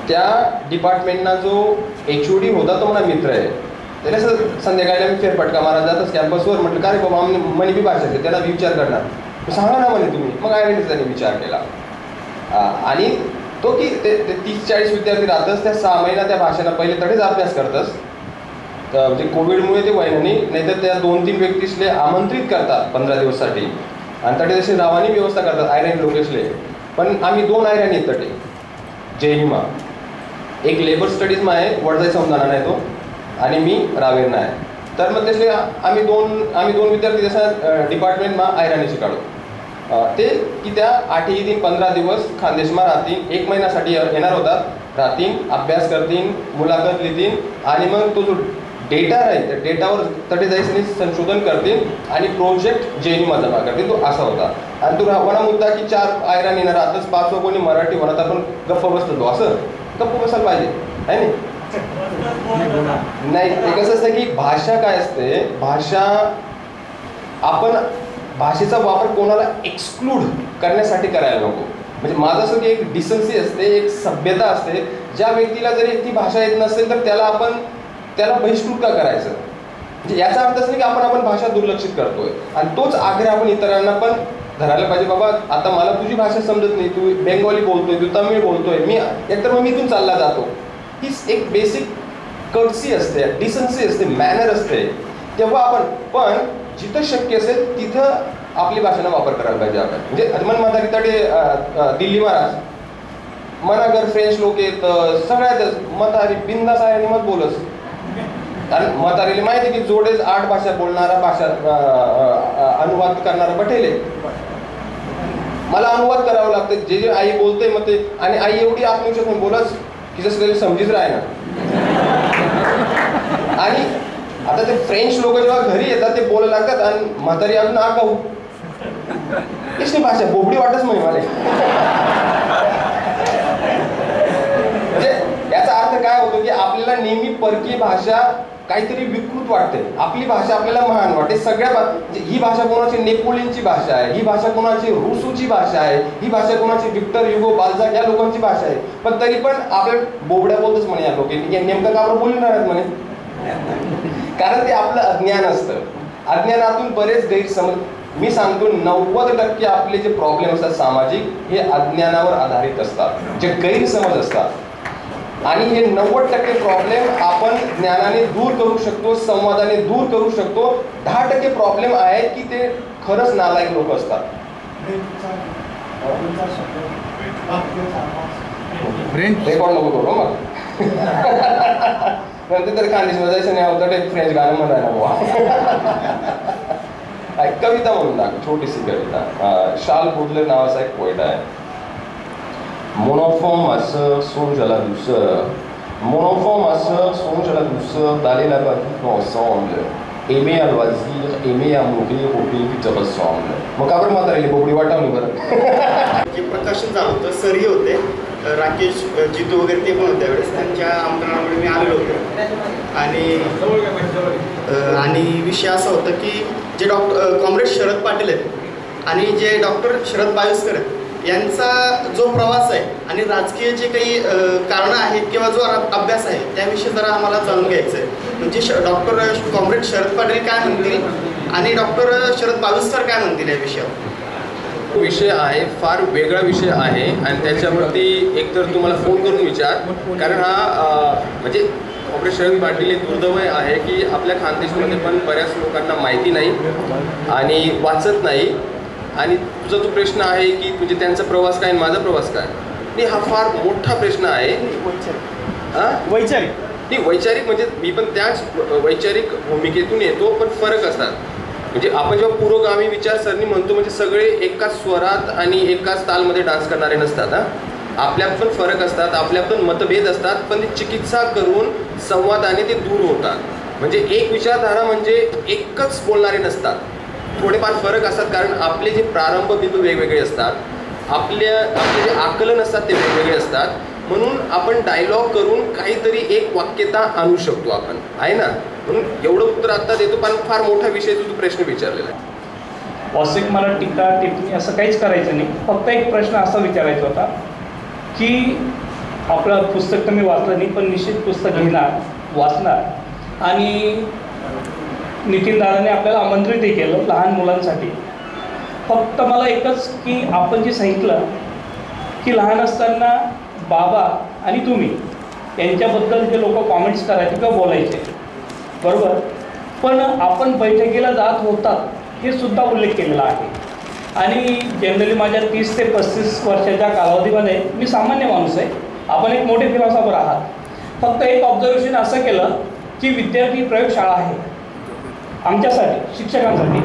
त्या डिपार्टमेंटना जो HOD होता तो मला मित्र आहे, त्याला संध्याकाळी मी फेरफटका मारा जातच कॅम्पसवर. म्हटलं का रे बाबा म्हणे बी भाषा आहे, त्याला विचार करणार, सांगा ना म्हणे तुम्ही. मग आयराणीचा त्यांनी विचार केला आणि तो की ते 30-40 विद्यार्थी राहतच, त्या 6 महिना त्या भाषेला पहिले तडेच अभ्यास करतच. म्हणजे कोविडमुळे ते व्हायला नाही, तर त्या 2-3 व्यक्तीसले आमंत्रित करतात 15 दिवससाठी आणि तटे तसे नावानी व्यवस्था करतात आयराणी लोकेसले. पण आम्ही 2 आयराणी आहेत तटे JNUमा, एक लेबर स्टडीजमा आहे, वडजाई संस्थाना आहे तो, आणि मी रावेरना आहे. तर मग तसे आम्ही दोन विद्यार्थी जसा डिपार्टमेंटमा आयराणी शिकाडू. ते की त्या 8 दिन 15 दिवस खानदेशमा राहतील, 1 महिन्यासाठी येणार होतात, राहतील, अभ्यास करतील, मुलाखत लिहितील आणि मग तो जो डेटा राहील त्या डेटावर तटे जायचं संशोधन करतील आणि प्रोजेक्ट JNUमा जमा करतील. तो असा होता. आणि तो वना मुद्दा की 4 आयराणी राहतच, 5 कोणी मराठी म्हणत, आपण गप्प बसतो, असं गप्प बसायला पाहिजे आहे नाही. ते कसं असतं की भाषा काय असते, भाषा आपण भाषेचा वापर कोणाला एक्सक्लूड करण्यासाठी करायला नको. म्हणजे माझं असं की एक डिसन्सी असते, एक सभ्यता असते. ज्या व्यक्तीला जरी ती भाषा येत नसेल तर त्याला बहिष्कृत का करायचं. म्हणजे याचा अर्थ असं की आपण भाषा दुर्लक्षित करतोय. आणि तोच आग्रह आपण इतरांना पण धरायला पाहिजे. बाबा आता मला तुझी भाषा समजत नाही, तू बेंगॉली बोलतोय, तू तमिळ बोलतोय, मी एकतर मग मी इथून चालला जातो. ही एक बेसिक कर्टसी असते, डिसन्सी असते, मॅनर असते. तेव्हा आपण पण जिथं शक्य असेल तिथं आपली भाषेचा वापर करायला पाहिजे आपण. म्हणजे मन म्हातारी तडे दिल्ली महाराज मना घर फ्रेंच लोक येत, सगळ्यातच म्हातारी बिंदास आहे आणि मग बोलस. आणि म्हातारीला माहिती की जोडेच 8 भाषा बोलणारा, भाषा अनुवाद करणारा बटेले. मला अनुवाद करावं लागतं जे आई बोलते मग ते. आणि आई एवढी आत्मविश्वास म्हणून बोलच की जसं त्याला समजीच राही ना. आणि आता ते फ्रेंच लोक जेव्हा घरी येतात ते बोलायला लागतात आणि म्हातारी अजून आगाऊ इसली भाषा बोबडी वाटच म्हणे मला. म्हणजे याचा अर्थ काय होतो की आपल्याला नेहमी परकीय भाषा काहीतरी विकृत वाटते, आपली भाषा आपल्याला महान वाटते. ही भाषा कोणाची नेपोलियनची भाषा आहे, ही भाषा कोणाची रुसूची भाषा आहे, ही भाषा कोणाची विक्टर युगो बाल्झाक या लोकांची भाषा आहे. पण तरी पण आपल्या बोबड्या बोलतच म्हणे या लोकांनी, नेमकं का बरं बोलणार आहेत म्हणे, कारण ते आपलं अज्ञान असतं. अज्ञानातून बरेच गैरसमज, मी सांगतो 90% आपले जे प्रॉब्लेम असतात सामाजिक हे अज्ञानावर आधारित असतात, जे गैरसमज असतात. आणि हे 90% प्रॉब्लेम आपण ज्ञानाने दूर करू शकतो, संवादाने दूर करू शकतो. 10% प्रॉब्लेम आहेत की ते खरंच नालायक लोक असतात. रेकॉर्ड नको करू मग नंतर तरी खानदेश जायचं नाही होतं, एक फ्रेंच गाणं म्हणायला बुवा. कविता म्हणून टाक, छोटीशी कविता. शाल बुडले नावाचा एक पोएट आहे. Mon enfant, ma soeur, songe à la douceur. Mon enfant, ma soeur, songe à la douceur d'aller là-bas vivre ensemble. Aimer à loisir, aimer à mourir au pays qui te ressemble. मग का बरं म्हातारी बोबडी वाटावली बरं. जे प्रकाशन झालं होतं, सरही होते, राकेश जितू वगैरे ते पण होते त्यावेळेस. त्यांच्या आमंत्रणामुळे मी आलेलो होतो. आणि विषय असा होता की जे कॉम्रेड शरद पाटील आहेत आणि जे डॉक्टर शरद बायोस्कर आहेत यांचा जो प्रवास आहे आणि राजकीय जे काही कारणं आहेत किंवा जो अभ्यास आहे त्याविषयी जरा आम्हाला जाणून घ्यायचं आहे. म्हणजे डॉक्टर कॉम्रेड शरद पाटील काय म्हणतील आणि डॉक्टर शरद बायोस्कर काय म्हणतील या विषयावर. विषय आहे, फार वेगळा विषय आहे आणि त्याच्यावरती एकतर तुम्हाला फोन करून विचार, कारण हा म्हणजे कॉम्रेड शरद पाटील हे दुर्दैव आहे की आपल्या खानदेशमध्ये पण बऱ्याच लोकांना माहिती नाही आणि वाचत नाही. आणि तुझा जो प्रश्न आहे की म्हणजे त्यांचा प्रवास काय आणि माझा प्रवास काय, नाही हा फार मोठा प्रश्न आहे. वैचारिक म्हणजे मी पण त्याच वैचारिक भूमिकेतून येतो, पण फरक असतात. म्हणजे आपण जेव्हा पुरोगामी विचारसरणी म्हणतो म्हणजे सगळे एकाच स्वरात आणि एकाच तालमध्ये डान्स करणारे नसतात. आपल्यात पण फरक असतात, आपल्यात पण मतभेद असतात, पण ते चिकित्सा करून संवादाने ते दूर होतात. म्हणजे एक विचारधारा म्हणजे एकच बोलणारे नसतात, थोडेफार फरक असतात. कारण आपले जे प्रारंभ बिंदू वेगवेगळे असतात, आपले जे आकलन असतात ते वेगवेगळे असतात. म्हणून आपण डायलॉग करून काहीतरी एक वाक्यता आणू शकतो आपण, आहे ना. म्हणून एवढं उत्तर आता देतो, पण फार मोठा विषय तू प्रश्न विचारलेला आहे. वास्तविक मला टीका टिप्पणी असं काहीच करायचं नाही. फक्त एक प्रश्न असा विचारायचा होता की आपलं पुस्तक तर मी वाचलं नाही, पण निश्चित पुस्तक घेणार, वाचणार. आणि नितीन दादाने आपल्याला आमंत्रितही केलं लहान मुलांसाठी. फक्त मला एकच की आपण जे सांगितलं की लहान असताना बाबा आणि तुम्ही यांच्याबद्दल जे लोक कॉमेंट्स करायचे किंवा बोलायचे, बरोबर, पण आपण बैठकीला जात होतात हे सुद्धा उल्लेख केलेला आहे. आणि जनरली माझ्या 30 ते 35 वर्षाच्या कालावधीमध्ये मी सामान्य माणूस आहे, आपण एक मोठे फिलॉसॉफर आहात. फक्त एक ऑब्झर्वेशन असं केलं की विद्यार्थी प्रयोगशाळा आहे आमच्यासाठी, शिक्षकांसाठी.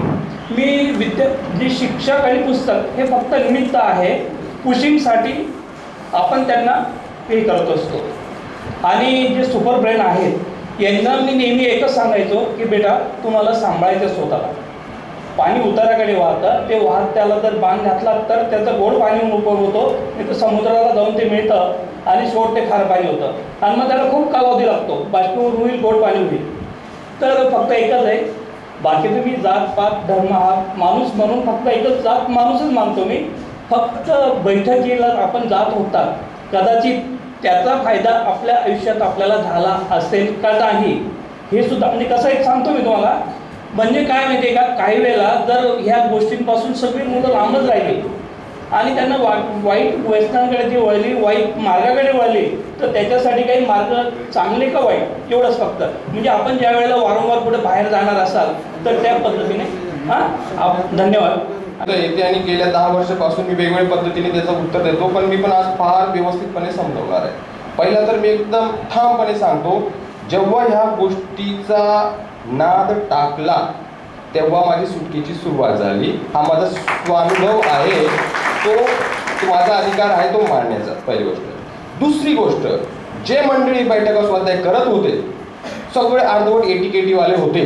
जे शिक्षक आणि पुस्तक हे फक्त निमित्त आहे, पुशिंगसाठी आपण त्यांना पे करत असतो. आणि जे सुपर ब्रेन आहेत यांना मी नेहमी एकच सांगायचो की बेटा तुम्हाला सांभाळायचं स्वतःला. पाणी उताराकडे वाहतं, ते वाहत त्याला जर बांध घातला तर त्याचं गोड पाणी उपयोग होतो, नाही तर समुद्राला जाऊन ते मिळतं आणि शेवट ते खारं पाणी होतं. आणि मग त्याला खूप कालावधी लागतो, बाष्पीभवन होईल, गोड पाणी होईल. तर फक्त एकच आहे, बाकी तुम्ही जात पात धर्म हा माणूस म्हणून फक्त एकच जात माणूसच मानतो मी. फक्त बैठकीला आपण जात होतात, कदाचित त्याचा फायदा आपल्या आयुष्यात आपल्याला झाला असेल का नाही हे सुद्धा. म्हणजे कसं एक सांगतो मी तुम्हाला, म्हणजे काय माहिती आहे का, काही वेळेला जर ह्या गोष्टींपासून सगळी मुलं लांबच राहिली आणि त्यांना वाईट व्यसनांकडे ती वळली, वाईट मार्गाकडे वळली, तर त्याच्यासाठी काही मार्ग चांगले का वाईट एवढंच फक्त. म्हणजे आपण ज्या वेळेला वारंवार कुठे बाहेर जाणार असाल तर त्या पद्धतीने. धन्यवाद. येते आणि गेल्या 10 वर्षापासून मी वेगवेगळ्या पद्धतीने त्याचं उत्तर देतो, पण मी पण आज फार व्यवस्थितपणे समजवणार आहे. पहिला तर मी एकदम ठामपणे सांगतो, जेव्हा ह्या गोष्टीचा नाद टाकला तेव्हा माझी सुटकेची सुरुवात झाली. हा माझा स्वानुभव आहे, तो माझा अधिकार आहे तो मांडण्याचा, पहिली गोष्ट. दुसरी गोष्ट, जे मंडळी बैठका स्वाध्याय करत होते सगळे अर्धवट एटीकेटीवाले होते.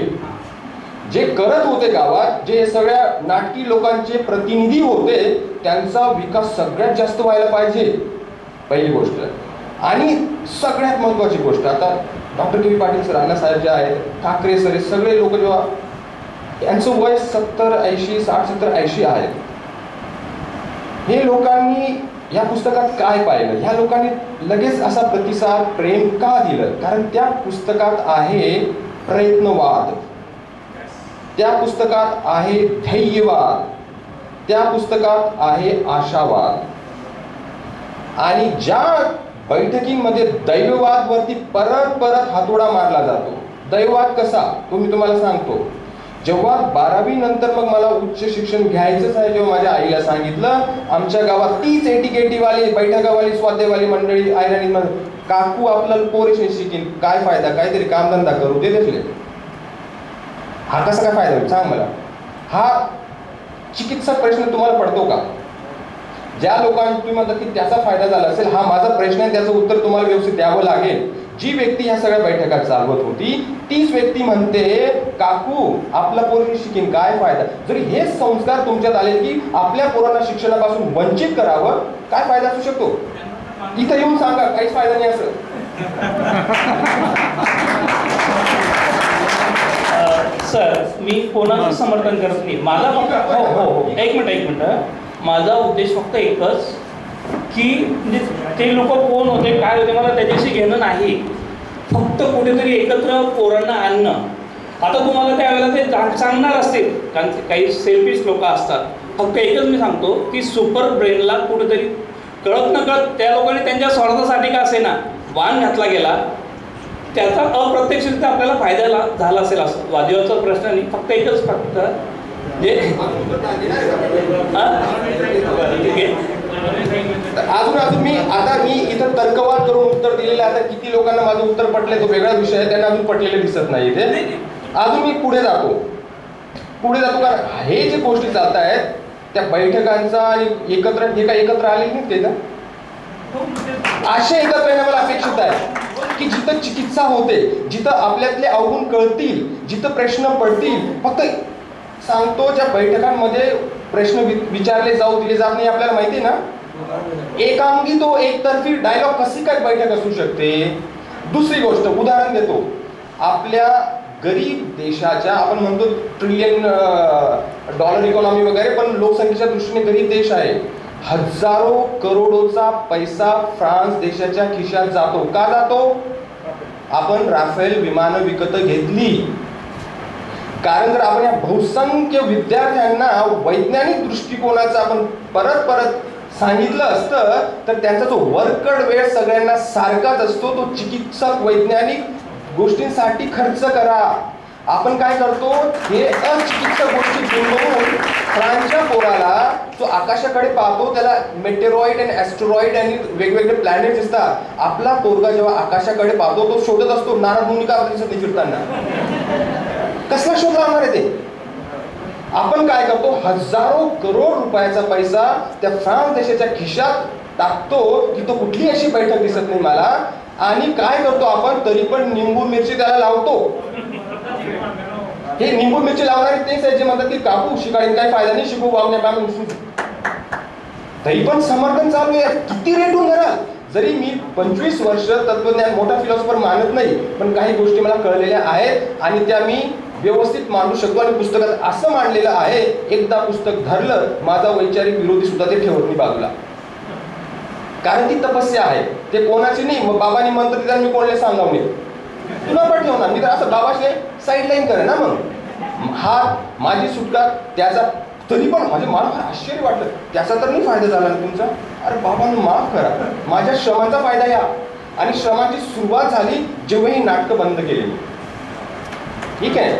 जे करत होते गावात, जे सगळ्या नाटकी लोकांचे प्रतिनिधी होते, त्यांचा विकास सगळ्यात जास्त व्हायला पाहिजे, पहिली गोष्ट. आणि सगळ्यात महत्त्वाची गोष्ट, आता डॉक्टर के पाटील सर, अण्णासाहेब जे आहेत, ठाकरे सर, हे सगळे लोक जेव्हा यांचं वय 70, 80, 60, 70, 80 आहे, हे लोकांनी या पुस्तकात काय पाहिलं, ह्या लोकांनी लगेच असा प्रतिसाद, प्रेम का दिलं? कारण त्या पुस्तकात आहे प्रयत्नवाद, त्या पुस्तकात आहे धैर्यवाद, त्या पुस्तकात आहे आशावाद. आणि ज्या बैठकीमध्ये दैववाद वरती परत परत हातोडा मारला जातो. दैववाद कसा तो मी तुम्हाला सांगतो. जेव्हा 12वी नंतर मग मला उच्च शिक्षण घ्यायचंच आहे, जेव्हा माझ्या आईला सांगितलं, आमच्या गावात 30 एटीकेटीवाली, बैठकावाली, स्वाध्यायवाली मंडळी आयराणी, काकू आपल्याला पोरीशी शिकीन, काय फायदा, काहीतरी कामधंदा करू दे देखले. हा कसा काय फायदा होईल सांग मला? हा चिकित्सा प्रश्न तुम्हाला पडतो का? ज्या लोकांना तुम्ही म्हणता की त्याचा फायदा झाला असेल, हा माझा प्रश्न आहे, त्याचं उत्तर तुम्हाला व्यवस्थित द्यावं लागेल. जी व्यक्ती ह्या सगळ्या बैठका चालवत होती तीच व्यक्ती म्हणते, काकू आपला पोरी शिकीन, काय फायदा? जरी हे संस्कार तुमच्यात आले की आपल्या पोरांना शिक्षणापासून वंचित करावं, काय फायदा असू शकतो? इथं येऊन सांगा, काहीच फायदा नाही असं. सर, मी कोणाचं समर्थन करत नाही. माझा फक्त हो एक मिनिट माझा उद्देश फक्त एकच की म्हणजे ते लोक कोण होते, काय होते, मला त्याच्याशी घेणं नाही. फक्त कुठेतरी एकत्र पोरांना आणणं. आता तुम्हाला त्यावेळेला ते सांगणार असतील, कारण काही सेल्फिश लोक असतात. फक्त एकच मी सांगतो की सुपर ब्रेनला कुठेतरी कळत न कळत त्या लोकांनी त्यांच्या स्वार्थासाठी का असेना बाण घातला गेला, त्याचा अप्रत्यक्षरित्या आपल्याला फायदा झाला असेल असं वादिवादचा प्रश्न नाही. फक्त एकच फक्त जे अजून मी इथं तर्कवाद करून उत्तर दिलेलं आहे. आता किती लोकांना माझं उत्तर पटलंय तो वेगळा विषय आहे, त्यांना अजून पटलेलं दिसत नाही इथे. अजून मी पुढे जातो कारण हे जे गोष्टी चालत आहेत त्या बैठकांचा आणि एकत्र, हे काय एकत्र आले नाही ते का? असे एकत्र येणं मला अपेक्षित आहे की जिथं चिकित्सा होते, जिथं आपल्यातले अवगुण कळतील, जिथं प्रश्न पडतील. फक्त सांगतो, ज्या बैठकांमध्ये प्रश्न विचारले जाऊ दिले जात नाही, आपल्याला माहिती ना, एकांगी तो एकतर्फी डायलॉग कशी काय बैठक असू शकते. दुसरी गोष्ट, उदाहरण देतो, आपल्या गरीब देशाच्या, आपण म्हणतो ट्रिलियन डॉलर इकॉनॉमी वगैरे, पण लोकसंख्येच्या दृष्टीने गरीब देश आहे. हजारो करोडोचा पैसा फ्रान्स देशाच्या खिशात जातो. का जातो? आपण राफेल विमानं विकत घेतली. कारण जर आपण या बहुसंख्य विद्यार्थ्यांना वैज्ञानिक दृष्टिकोनाचं आपण परत परत सांगितलं असतं तर त्यांचा जो वर्कड वेळ सगळ्यांना सारखाच असतो. तो चिकित्सक वैज्ञानिक गोष्टींसाठी खर्च करा. आपण काय करतो, हे अचिकित्सक गोष्टी गुंतवून फ्रान्सच्या पोराला जो आकाशाकडे पाहतो त्याला मेटेरॉइड आणि ॲस्ट्रॉइड आणि वेगवेगळे प्लॅनेट दिसतात. आपला पोरगा जेव्हा आकाशाकडे पाहतो तो शोधत असतो नाना भूमिका दिसत फिरताना. कसला शोध लावणार आहे ते? आपण काय करतो, हजारो करोड रुपयाचा पैसा त्या फ्रान्स देशाच्या खिशात टाकतो की तो कुठली अशी बैठक दिसत नाही मला. आणि काय करतो आपण, तरी पण निंबू मिरची त्याला लावतो. हे निंबू मिरची लावणारे तेच आहे जे म्हणतात की काकू शिकाळीन काही फायदा नाही, शिकू वागण्या तरी पण समर्थन चालू आहे. किती रेटून धरा. जरी मी 25 वर्ष तत्वज्ञान मोठा फिलॉसॉफर मानत नाही, पण काही गोष्टी मला कळलेल्या आहेत आणि त्या मी व्यवस्थित मांडू शकतो. आणि पुस्तकात असं मांडलेलं आहे, एकदा पुस्तक धरलं, माझा वैचारिक विरोधी सुद्धा ते ठेवत नाही बाजूला. कारण ती तपस्या आहे, ते कोणाची नाही. मग बाबांनी मंत्र दिला, मी कोणाला सांगावं नाही, तुला पण ठेवणार मी तर असं बाबाशी साईड लाईन करे ना. मग हा माझी सुटका त्याचा, तरी पण म्हणजे मला फार आश्चर्य वाटलं, त्याचा तर नाही फायदा झाला ना तुमचा. अरे बाबांनो माफ करा, माझ्या श्रमांचा फायदा या. आणि श्रमाची सुरुवात झाली जेव्हा ही नाटकं बंद केली. ठीक आहे.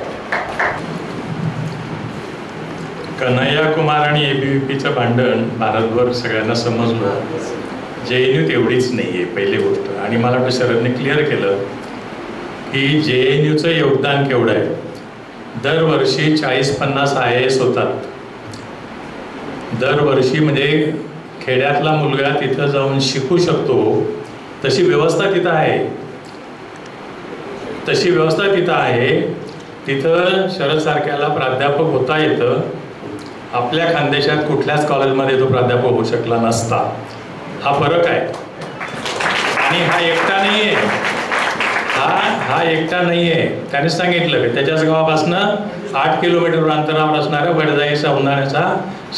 कन्हैया कुमार आणि ABVPचं भांडण भारतभर सगळ्यांना समजलं. JNU तेवढीच नाही आहे पहिली गोष्ट. आणि मला वाटतं शरदने क्लिअर केलं की JNUचं योगदान केवढं आहे. दरवर्षी 40-50 IAS होतात. दरवर्षी म्हणजे खेड्यातला मुलगा तिथं जाऊन शिकू शकतो, तशी व्यवस्था तिथं आहे. तिथं शरदसारख्याला प्राध्यापक होता येतं. आपल्या खानदेशात कुठल्याच कॉलेजमध्ये तो प्राध्यापक होऊ शकला नसता. हा फरक आहे. आणि हा एकटा नाही आहे, हा एकटा नाही आहे. त्याने सांगितलं की त्याच्याच गावापासनं 8 किलोमीटर अंतरावर असणाऱ्या वडजाईचा उन्हाळ्याचा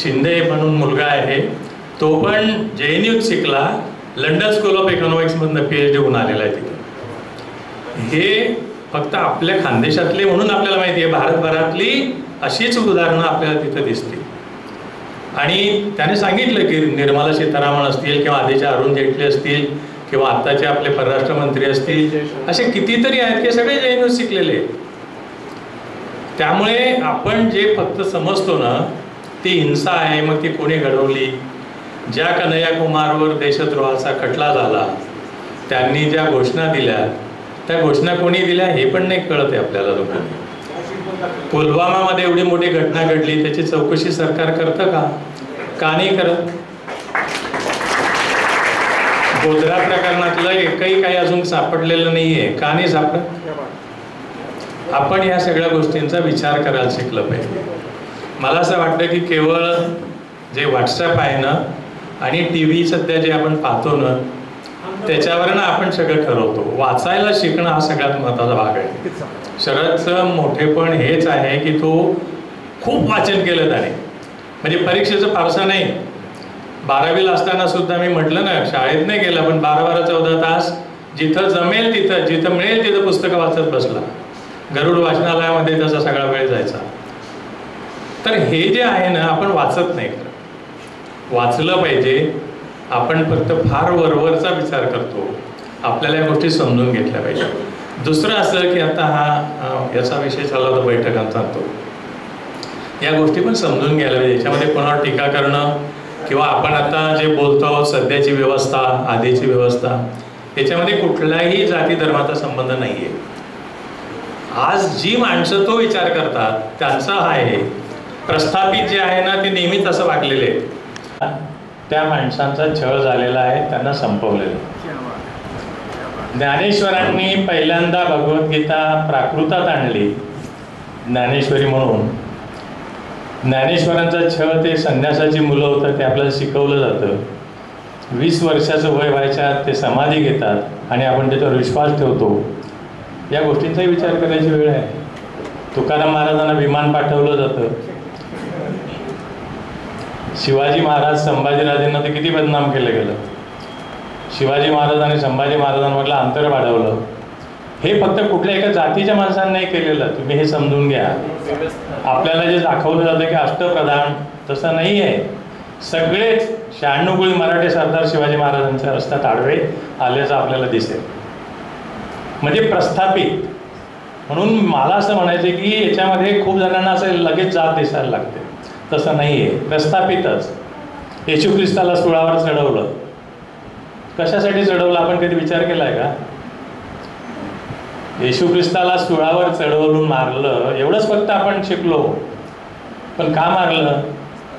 शिंदे म्हणून मुलगा आहे, तो पण JNUत शिकला, लंडन स्कूल ऑफ इकॉनॉमिक्समधनं PhD होऊन आलेला आहे तिथं. हे फक्त आपल्या खानदेशातले म्हणून आपल्याला माहिती आहे, भारतभरातली अशीच उदाहरणं आपल्याला तिथं दिसतील. आणि त्याने सांगितलं की निर्मला सीतारामन असतील किंवा आधीच्या अरुण जेटली असतील किंवा आत्ताचे आपले परराष्ट्र मंत्री असतील, असे कितीतरी आहेत की सगळे JNUत शिकलेले. त्यामुळे आपण जे फक्त समजतो ना ती हिंसा आहे, मग ती कोणी घडवली. ज्या कन्हैया कुमारवर देशद्रोहाचा खटला झाला, त्यांनी ज्या घोषणा दिल्या त्या घोषणा कोणी दिल्या हे पण नाही कळत आहे आपल्याला लोकांना. पुलवामामध्ये एवढी मोठी घटना घडली, त्याची चौकशी सरकार करतं का नाही करत? गोधरा प्रकरणातलं एकही काही अजून सापडलेलं नाही आहे, का नाही सापडत? आपण या सगळ्या गोष्टींचा विचार करायला शिकलं पाहिजे. मला असं वाटतं की केवळ जे व्हॉट्सॲप आहे ना आणि TV सध्या जे आपण पाहतो ना त्याच्यावर ना आपण सगळं ठरवतो. वाचायला शिकणं हा सगळ्यात महत्त्वाचा भाग आहे. शरदचं मोठेपण हेच आहे की तो खूप वाचन केलं त्याने, म्हणजे परीक्षेचं फारसा नाही. 12वीला असताना सुद्धा मी म्हटलं ना, शाळेत नाही गेला पण 12-14 तास जिथं जमेल तिथं, जिथं मिळेल तिथं पुस्तकं वाचत बसला. गरुड वाचनालयामध्ये त्याचा सगळा वेळ जायचा. तर हे जे आहे ना आपण वाचत नाही, वाचलं पाहिजे. आपण फक्त फार वरवरचा विचार करतो, आपल्याला या गोष्टी समजून घेतल्या पाहिजे. दुसरं असं की आता याचा विषय चालला होता बैठकांचा, तो या गोष्टी पण समजून घ्यायला पाहिजे. याच्यामध्ये कोणावर टीका करणं किंवा आपण आता जे बोलतो सध्याची व्यवस्था, आधीची व्यवस्था, याच्यामध्ये कुठल्याही जाती धर्माचा संबंध नाही आहे. आज जी माणसं तो विचार करतात त्यांचा हा आहे. प्रस्थापित जे आहे ना ते नेहमीच असं वागलेले आहेत. त्या माणसांचा छळ झालेला आहे, त्यांना संपवलेलं. ज्ञानेश्वरांनी पहिल्यांदा भगवद्गीता प्राकृतात आणली ज्ञानेश्वरी म्हणून. ज्ञानेश्वरांचा छळ ते संन्यासाची मुलं होतं, ते आपल्याला शिकवलं जातं. 20 वर्षाचं वय व्हायच्या ते समाधी घेतात आणि आपण त्याच्यावर विश्वास ठेवतो. या गोष्टींचाही विचार करायची वेळ आहे. तुकाराम महाराजांना विमान पाठवलं जातं. शिवाजी महाराज संभाजीराजेंना ते किती बदनाम केलं गेलं. शिवाजी महाराज आणि संभाजी महाराजांमधलं अंतर वाढवलं. हे फक्त कुठल्या एका जातीच्या माणसांनी नाही केलेलं, तुम्ही हे समजून घ्या. आपल्याला जे दाखवलं जातं की अष्टप्रधान, तसं नाही आहे. सगळेच 96 कुळी मराठी सरदार शिवाजी महाराजांच्या रस्त्यात आडवे आल्याचं आपल्याला दिसेल. म्हणजे प्रस्थापित म्हणून मला असं म्हणायचं की याच्यामध्ये खूप जणांना असं लगेच जात दिसायला लागते, तसं नाही आहे. प्रस्थापितच. येशू ख्रिस्ताला सुळावर चढवलं, कशासाठी चढवलं आपण कधी विचार केला आहे का? येशू ख्रिस्ताला सुळावर चढवून मारलं एवढंच फक्त आपण शिकलो, पण का मारलं?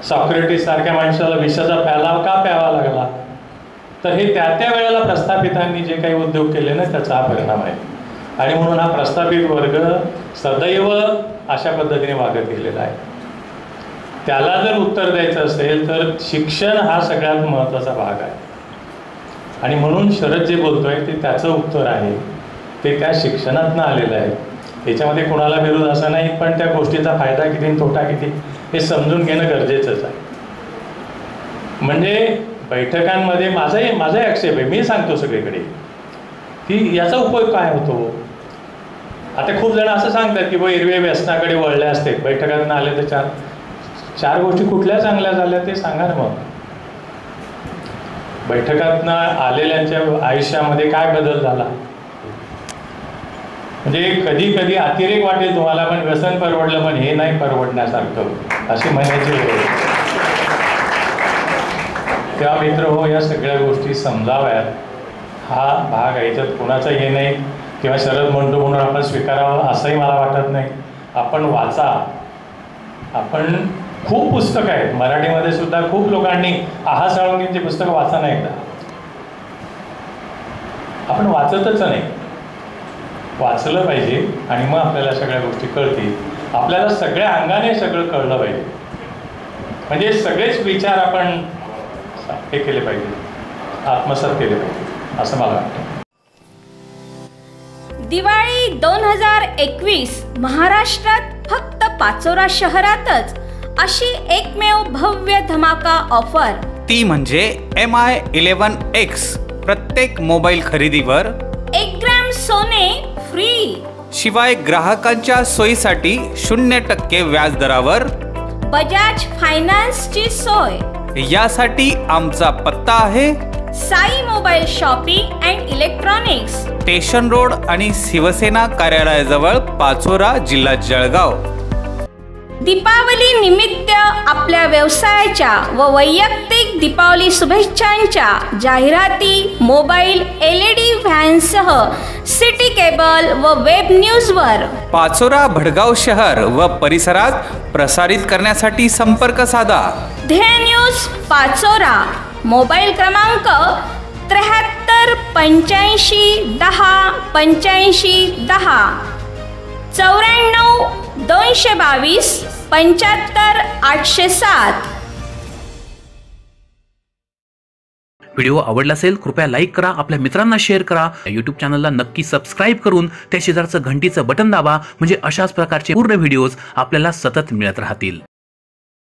सॉक्रेटिस सारख्या माणसाला विषाचा प्याला का प्यावा लागला? तर हे त्या वेळेला प्रस्थापितांनी जे काही उद्योग केले ना त्याचा हा परिणाम आहे. आणि म्हणून हा प्रस्थापित वर्ग सदैव अशा पद्धतीने वागत गेलेला आहे. त्याला जर उत्तर द्यायचं असेल तर शिक्षण हा सगळ्यात महत्त्वाचा भाग आहे. आणि म्हणून शरद जे बोलतोय ते त्याचं उत्तर आहे, ते त्या शिक्षणातनं आलेलं आहे. याच्यामध्ये कोणाला विरोध असा नाही, पण त्या गोष्टीचा फायदा किती आणि तोटा किती हे समजून घेणं गरजेचंच आहे. म्हणजे बैठकांमध्ये माझाही आक्षेप आहे, मी सांगतो सगळीकडे की याचा उपयोग काय होतो. आता खूप जण असं सांगतात की हिरवे व्यसनाकडे वळले असते, बैठकातनं आले तर चार गोष्टी कुठल्या चांगल्या झाल्या ते सांगा ना. मग बैठकातनं आलेल्यांच्या आयुष्यामध्ये काय बदल झाला? म्हणजे कधी कधी अतिरेक वाटेल तुम्हाला, पण व्यसन परवडलं पण हे नाही परवडण्यासारखं अशी म्हणायची वेळ. तेव्हा मित्र हो, या सगळ्या गोष्टी समजाव्यात, हा भाग आहे. याच्यात कोणाचं हे नाही किंवा शरद म्हणतो म्हणून आपण स्वीकारावं असंही मला वाटत नाही. आपण वाचा. आपण खूप पुस्तकं आहेत मराठीमध्ये सुद्धा, खूप लोकांनी आहा साळुंखेंची पुस्तकं वाचा नाही एकदा. आपण वाचतच नाही. वाचलं पाहिजे आणि मग आपल्याला सगळ्या गोष्टी कळतील. आपल्याला सगळ्या अंगाने सगळं कळलं पाहिजे. म्हणजे सगळेच विचार आपण हे केले पाहिजे, आत्मसात केले पाहिजे असं मला वाटतं. दिवाळी 2021 महाराष्ट्रात फक्त पाचोरा शहरातच अशी एकमेव भव्य धमाका ऑफर, ती म्हणजे MI11X. प्रत्येक मोबाईल खरेदीवर 1 ग्रॅम सोने फ्री. शिवाय ग्राहकांच्या सोयीसाठी 0% व्याज दरावर बजाज फायनान्सची सोय. यासाठी आमचा पत्ता आहे Sai mobile shopping and electronics, station road आणि शिवसेना कार्यालयाजवळ, पाचोरा, जिल्हा जळगाव. दीपावली निमित्त आपल्या व्यवसायाच्या व वैयक्तिक दीपावली शुभेच्छांच्या जाहिराती मोबाईल LED व्हॅनसह सिटी केबल व वेब न्यूजवर पाचोरा, भडगाव शहर व परिसरात प्रसारित करण्यासाठी संपर्क साधा. ध्येय न्यूज पाचोरा. मोबाईल क्रमांक 73 85 10 85 10, 94 222 75 807. व्हिडिओ आवडला असेल कृपया लाईक करा, आपल्या मित्रांना शेअर करा. YouTube चॅनलला नक्की सबस्क्राईब करून त्या शेजारचं घंटीचं बटन दाबा, म्हणजे अशाच प्रकारचे पूर्ण व्हिडिओज आपल्याला सतत मिळत राहतील.